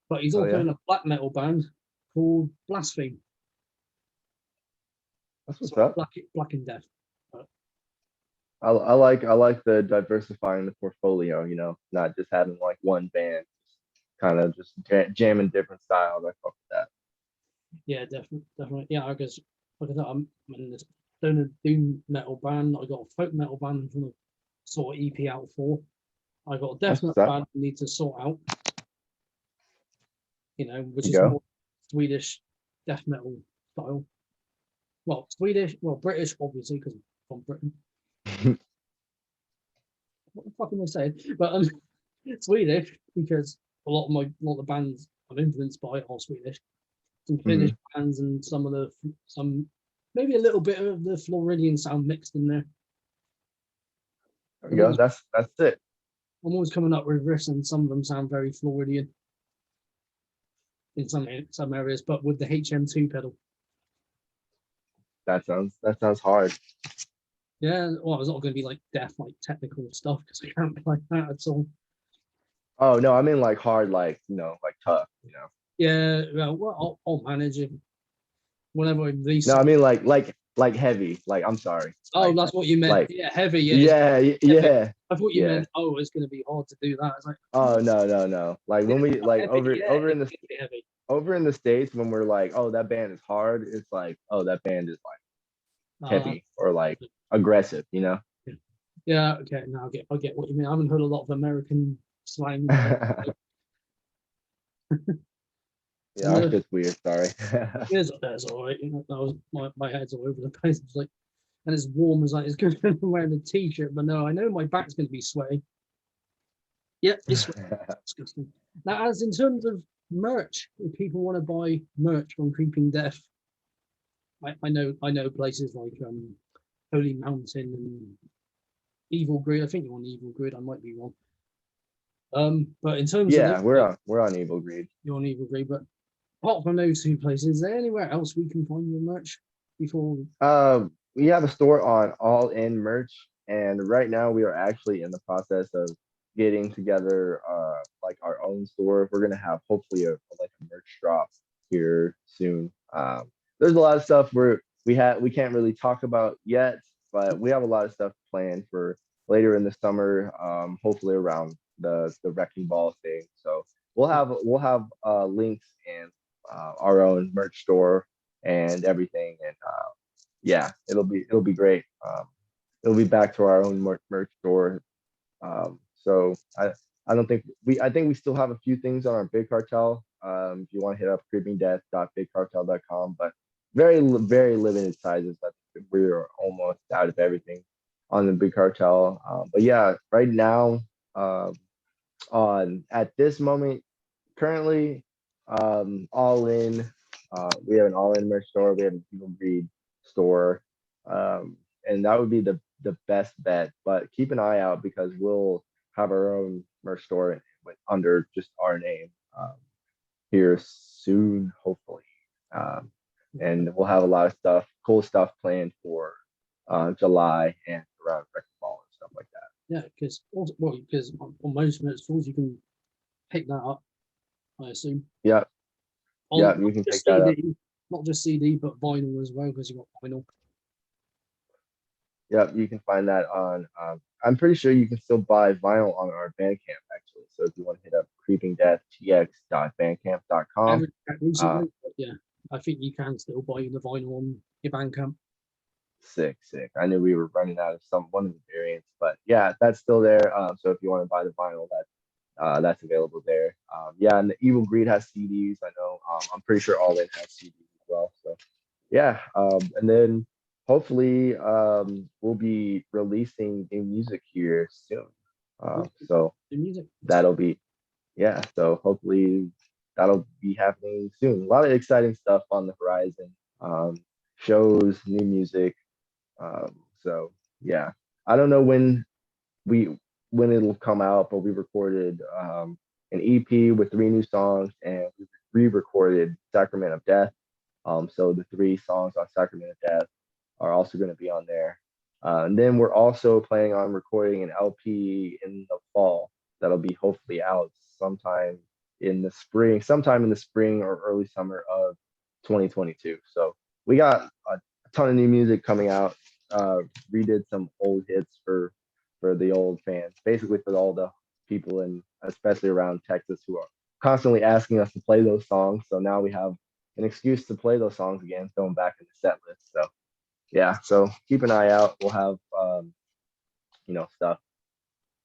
But he's Oh also yeah. in a black metal band called Blaspheme. That's what's So up. Black and Death. But I like the diversifying the portfolio, you know, not just having like one band, kind of just jamming different styles. I fuck with that. yeah, definitely. Yeah, I guess like I said, I'm in this stoner doom metal band. I got a folk metal band I'm trying to sort of EP out for. I got a death That's metal what's up. band I need to sort out. You know, which You is go. more Swedish death metal style. Well, Swedish, well, British, obviously, because I'm from Britain. What the fuck am I saying? But Swedish, because a lot of the bands I'm influenced by are Swedish. Some Finnish bands and some maybe a little bit of the Floridian sound mixed in there. There we go. That's it. I'm always coming up with riffs, and some of them sound very Floridian in some areas, but with the HM2 pedal. That sounds hard. Yeah, well, it's not going to be like death, like technical stuff, because I can't play that at all. Oh no, I mean like hard, like you know, like tough, you know. Yeah, well, I'll manage it whenever I release No, I something. mean like heavy. Like I'm sorry. Oh, that's what you meant. Like Yeah, heavy. Yeah, heavy. yeah. I thought you Yeah. meant, oh, it's going to be hard to do that. It's like, Oh no. Like when we like heavy. over Yeah, over in it's the going to be heavy. over in the States, when we're like, oh, that band is hard, it's like, oh, that band is like Uh, heavy or like aggressive, you know. yeah, okay. Now I get what you mean. I haven't heard a lot of American slang, but Yeah, our shit's weird. Sorry. that's all right. You know, that was my head's all over the place. It's like, and it's warm. It's like it's good I'm wearing a t-shirt, but no, I know my back's going to be sweaty. Yeah, it's disgusting. Now, as in terms of merch, if people want to buy merch from Creeping Death, I know places like Holy Mountain and Evil Grid. I think you're on Evil Grid. I might be wrong. But in terms of Yeah, those, we're on Evil Greed. you're on Evil Grid. But apart from those two places, is there anywhere else we can find your merch before? We have a store on All In Merch, and right now we are actually in the process of getting together like our own store. We're gonna have hopefully like a merch drop here soon. There's a lot of stuff we can't really talk about yet, but we have a lot of stuff planned for later in the summer. Hopefully around the Wrecking Ball thing. So we'll have links and our own merch store and everything, and yeah, it'll be great. It'll be back to our own merch store. So I don't think I think we still have a few things on our Big Cartel. If you want to hit up creepingdeath.bigcartel.com, but very limited sizes. I think we're almost out of everything on the Big Cartel. But yeah, right now, on at this moment, currently, all in. We have an all in merch store. We have a People Breed store, and that would be the best bet. But keep an eye out because we'll have our own merch store under just our name here soon, hopefully. Um, and we'll have a lot of cool stuff planned for July and around Wrecking Ball and stuff like that. Yeah, because on most merch stores you can pick that up. I assume. Yeah, On you can pick just that up. CD, not just CD, but vinyl as well, because you got vinyl. Yeah, you can find that on. I'm pretty sure you can still buy vinyl on our Bandcamp actually. So if you want to hit up creepingdeathtx.bandcamp.com. Recently, but yeah, I think you can still buy the vinyl on your Bandcamp. Sick. I knew we were running out of one of the variants, but yeah, that's still there. So if you want to buy the vinyl, That's available there. Yeah, and the Evil Greed has CDs. I know. I'm pretty sure All In has CDs as well. So yeah, and then hopefully we'll be releasing new music here soon. So The music. that'll be yeah. So hopefully that'll be happening soon. A lot of exciting stuff on the horizon. Um, Shows, new music. So yeah, I don't know we when it'll come out, but we recorded an EP with 3 new songs, and we re-recorded Sacrament of Death. So the 3 songs on Sacrament of Death are also going to be on there. And then we're also planning on recording an LP in the fall that'll be hopefully out sometime in the spring or early summer of 2022. So we got a ton of new music coming out. Uh, Redid some old hits for the old fans, basically for all the people in especially around Texas who are constantly asking us to play those songs. So now we have an excuse to play those songs again, throw them back in the set list. So yeah, so keep an eye out. We'll have stuff.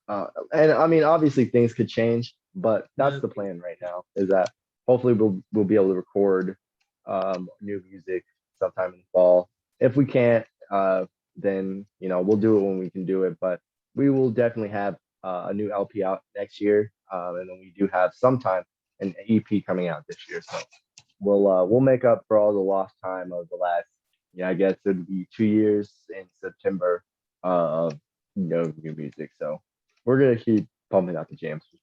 And I mean, obviously things could change, but that's Yeah. the plan right now. Is that hopefully we'll be able to record new music sometime in the fall. If we can't, then we'll do it when we can do it. But we will definitely have a new LP out next year, and then we do have sometime an EP coming out this year. So we'll make up for all the lost time of the last. Yeah, I guess it'd be 2 years in September of no new music. So we're gonna keep pumping out the jams for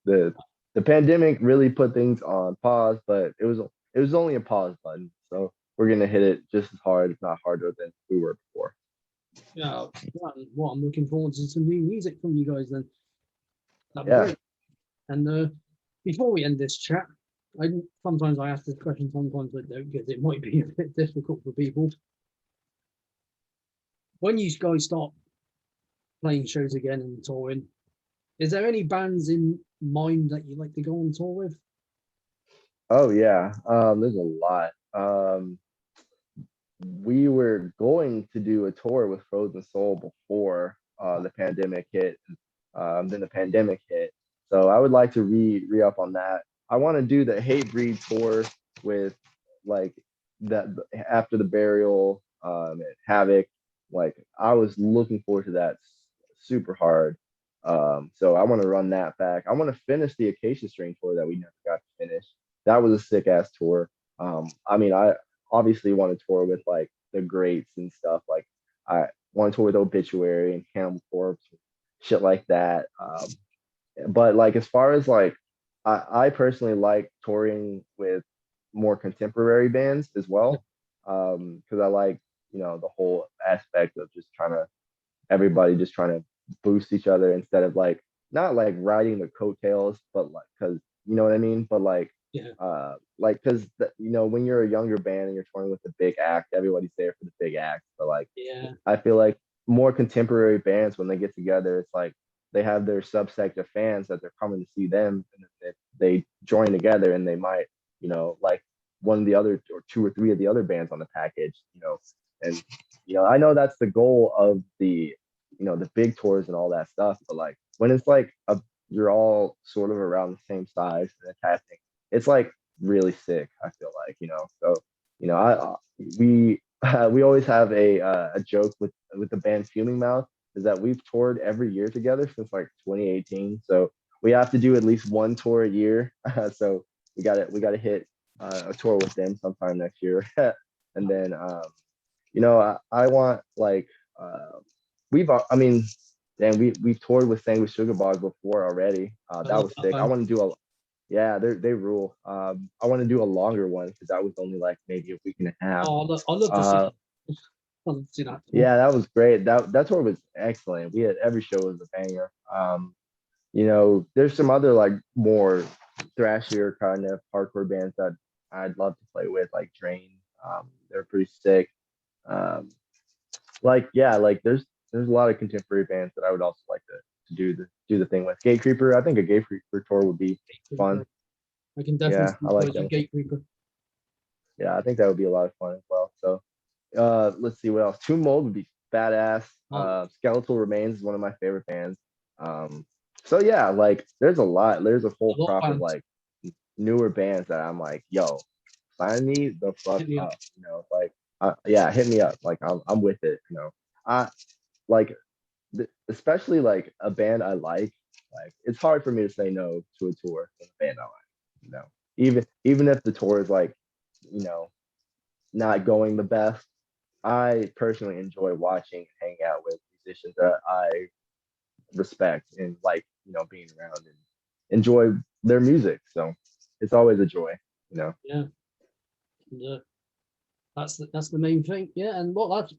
sure. The pandemic really put things on pause, but it was only a pause button. So we're gonna hit it just as hard, if not harder, than we were before. Yeah. What I'm looking forward to some new music from you guys then. That'd be Yeah. great. And before we end this chat, I sometimes I ask this question, sometimes I don't, because it might be a bit difficult for people. When you guys start playing shows again and touring, is there any bands in mind that you like to go on tour with? Oh yeah. There's a lot. We were going to do a tour with Frozen Soul before the pandemic hit. Then the pandemic hit. So I would like to re up on that. I want to do the Hate Breed tour with like that after the burial, Havoc. Like I was looking forward to that super hard. So I want to run that back. I want to finish the Acacia String tour that we never got to finish. That was a sick ass tour. I mean, I obviously want to tour with like the greats and stuff. Like I want to tour with Obituary and Cannibal Corpse, shit like that. But like as far as like I personally like touring with more contemporary bands as well. Because I like, the whole aspect of just trying to everybody just trying to boost each other instead of like not like riding the coattails, but like because you know what I mean. But Yeah. like because when you're a younger band and you're touring with the big act, everybody's there for the big act. But like Yeah. I feel like more contemporary bands when they get together, it's like they have their subsect of fans that they're coming to see them, and if they join together and they might, like one of the other or two or three of the other bands on the package, and I know that's the goal of the big tours and all that stuff, but like when it's like you're all sort of around the same size and it's happening, it's like really sick. I feel like so I we always have a joke with the band Fuming Mouth is that we've toured every year together since like 2018. So we have to do at least one tour a year. So we got to hit a tour with them sometime next year, and then I want like I mean, damn, we've toured with Sang with Sugar Bog before already. I That love was that sick. I band. want to do yeah, they rule. I want to do a longer one because that was only like maybe a week and a half. Oh, I love to see Uh, that. I love to see that tour. yeah, that was great. That tour was excellent. We had every show was a banger. There's some other like more thrashier kind of hardcore bands that I'd love to play with, like Drain. They're pretty sick. Um, like yeah, like there's a lot of contemporary bands that I would also like to do the thing with. Gate Creeper, I think a Gate Creeper tour would be fun. I can definitely Yeah, see I you like guys with them. Gate Creeper. Yeah, I think that would be a lot of fun as well. So let's see what else. Tomb Mold would be badass. Oh, Skeletal Remains is one of my favorite bands. Um, So yeah, like there's a lot. There's a A whole lot of crop of bands. like newer bands that I'm like, yo, sign me the fuck Hit me up. up. Like yeah, hit me up. Like I'm with it. I like especially like a band I like. Like it's hard for me to say no to a tour with a band I like. Even if the tour is like, you know, not going the best. I personally enjoy watching and hanging out with musicians that I respect and like, being around and enjoy their music. So it's always a joy, you know. Yeah. And, that's the main thing. Yeah, and what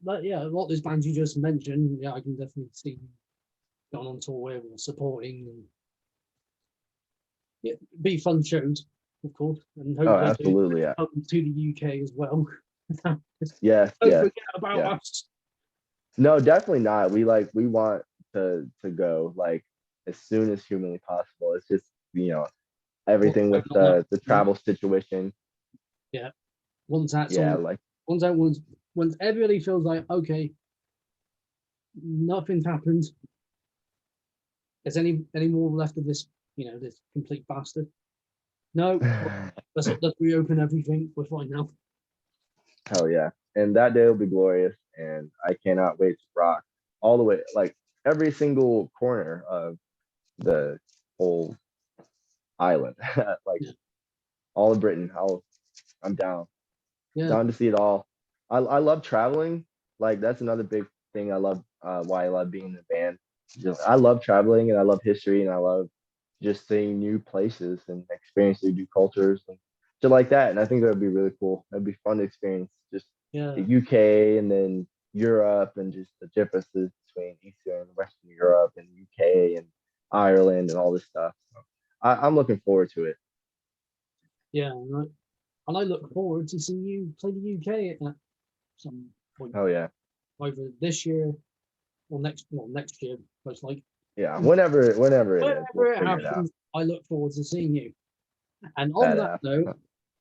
those bands you just mentioned, yeah, I can definitely see going on tour with or supporting, and yeah, be fun shows, of course, and Oh, hope they do absolutely. Yeah. come to the UK as well. Yes, Don't yes, forget about yeah. us. No, definitely not. We want to go like as soon as humanly possible. It's just, What's everything going with on that? the travel situation. Yeah, once that's Yeah, all, like once everybody feels like okay, nothing's happened. Is any more left of this? This complete bastard. No, let's reopen everything. We're fine now. hell yeah. And that day will be glorious. And I cannot wait to rock all the way, like every single corner of the whole island. Like Yeah, all of Britain. I'm down. yeah, Down to see it all. I love traveling. Like that's another big thing I love, why I love being in a band. I love traveling and I love history and I love just seeing new places and experiencing new cultures and shit like that. And I think that would be really cool. That'd be fun to experience just yeah, the UK and then Europe and just the differences between Eastern and Western Europe and UK and Ireland and all this stuff. So I'm looking forward to it. yeah. And I look forward to seeing you play the UK at some point, Oh yeah. either this year or next year, most likely. Yeah. Whenever it is, we'll Whenever it figure it out. happens, I look forward to seeing you. And on that Badass. note,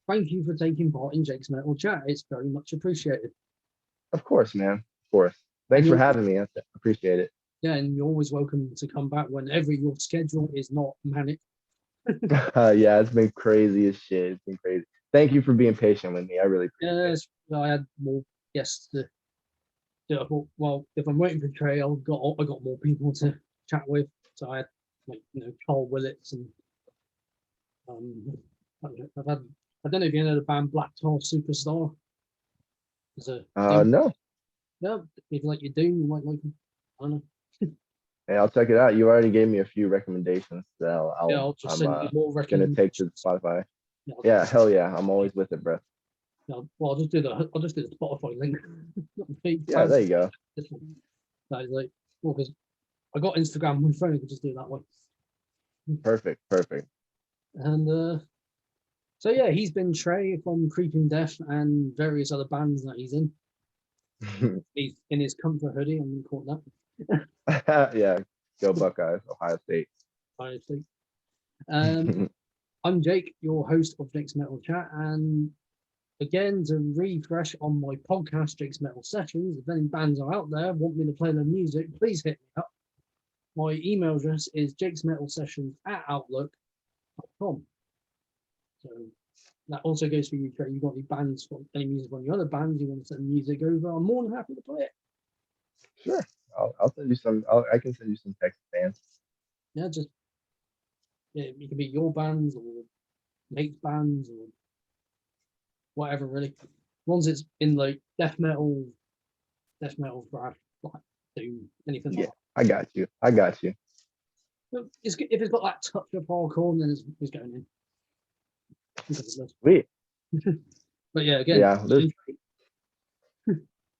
thank you for taking part in Jake's Metal Chat. It's very much appreciated. Of course, man. Of course. And Thanks for you're having me. I appreciate it. yeah, and you're always welcome to come back whenever your schedule is not manic. Yeah, it's been crazy as shit. It's been crazy. Thank you for being patient with me. I really appreciate it. Yes, I had more guests to do. I thought, well, if I'm waiting for Trey, I got more people to chat with. So I had like Carl Willits and um, I've had I don't know if you know the band Black Tar Superstar. There's a Doom. No. Yeah, if you like your Doom, you might like them. I don't know. Hey, I'll check it out. You already gave me a few recommendations that Yeah, I'll just I'm send you more gonna take to recommendations. Spotify. Yeah, Yeah, hell yeah. I'm always with it, bro. well, I'll just do the Spotify link. Yeah, there you go. This one. That is like, well, because I got Instagram on my phone, I could just do it that way. Perfect, perfect. And so yeah, he's been Trey from Creeping Death and various other bands that he's in. He's in his comfort hoodie, I'm gonna call it Yeah, go Buckeyes, Ohio State. that. Honestly. I'm Jake, your host of Jake's Metal Chat, and again to refresh on my podcast, Jake's Metal Sessions. If any bands are out there want me to play their music, please hit me up. My email address is jakesmetalsessions@outlook.com. So that also goes for you, Trey. You got any bands, any music from your other bands you want to send music over? I'm more than happy to play it. Sure. I'll send you some. I can send you some text fans. Yeah, just it can be your bands or mates bands or whatever, really. Once it's in like death metal, thrash, like doom, anything Yeah, like I got you. I got you. that. If it's got that touch of hardcore, then it's going in. Sweet. But yeah, again, Yeah. sorry,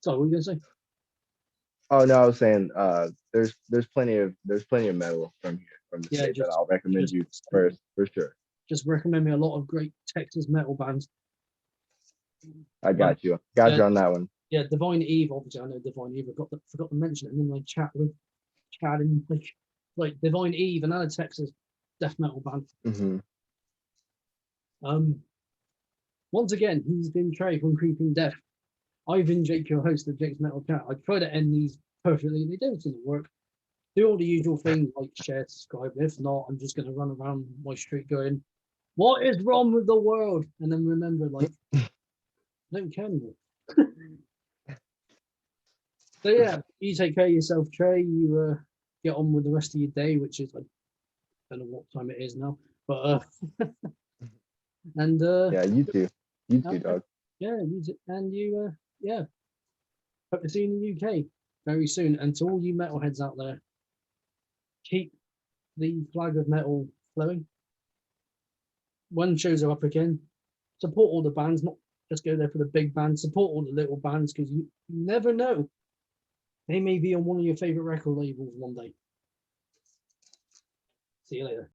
what were you gonna say? Oh no, I was saying there's plenty of metal from here from the Yeah, state that I'll recommend you first for sure. just recommend me a lot of great Texas metal bands. I Like, got you. Got you on that one. yeah, Divine Eve, obviously I know Divine Eve. Forgot to mention it, and then like chatting like Divine Eve, another Texas death metal band. Hmm. Once again, he's been Trey from Creeping Death. I've been Jake, your host of Jake's Metal Chat. I try to end these perfectly, they don't seem to work. Do all the usual things like share, subscribe. If not, I'm just going to run around my street going, "What is wrong with the world?" And then remember, like, I don't care anymore. So yeah, you take care of yourself, Trey. You get on with the rest of your day, which is, I don't know what time it is now, but and Yeah, you too. You too, uh, dog. yeah, and you yeah, hope to see you in the UK very soon. And to all you metalheads out there, keep the flag of metal flowing. When shows are up again, support all the bands, not just go there for the big bands. Support all the little bands because you never know. They may be on one of your favorite record labels one day. See you later.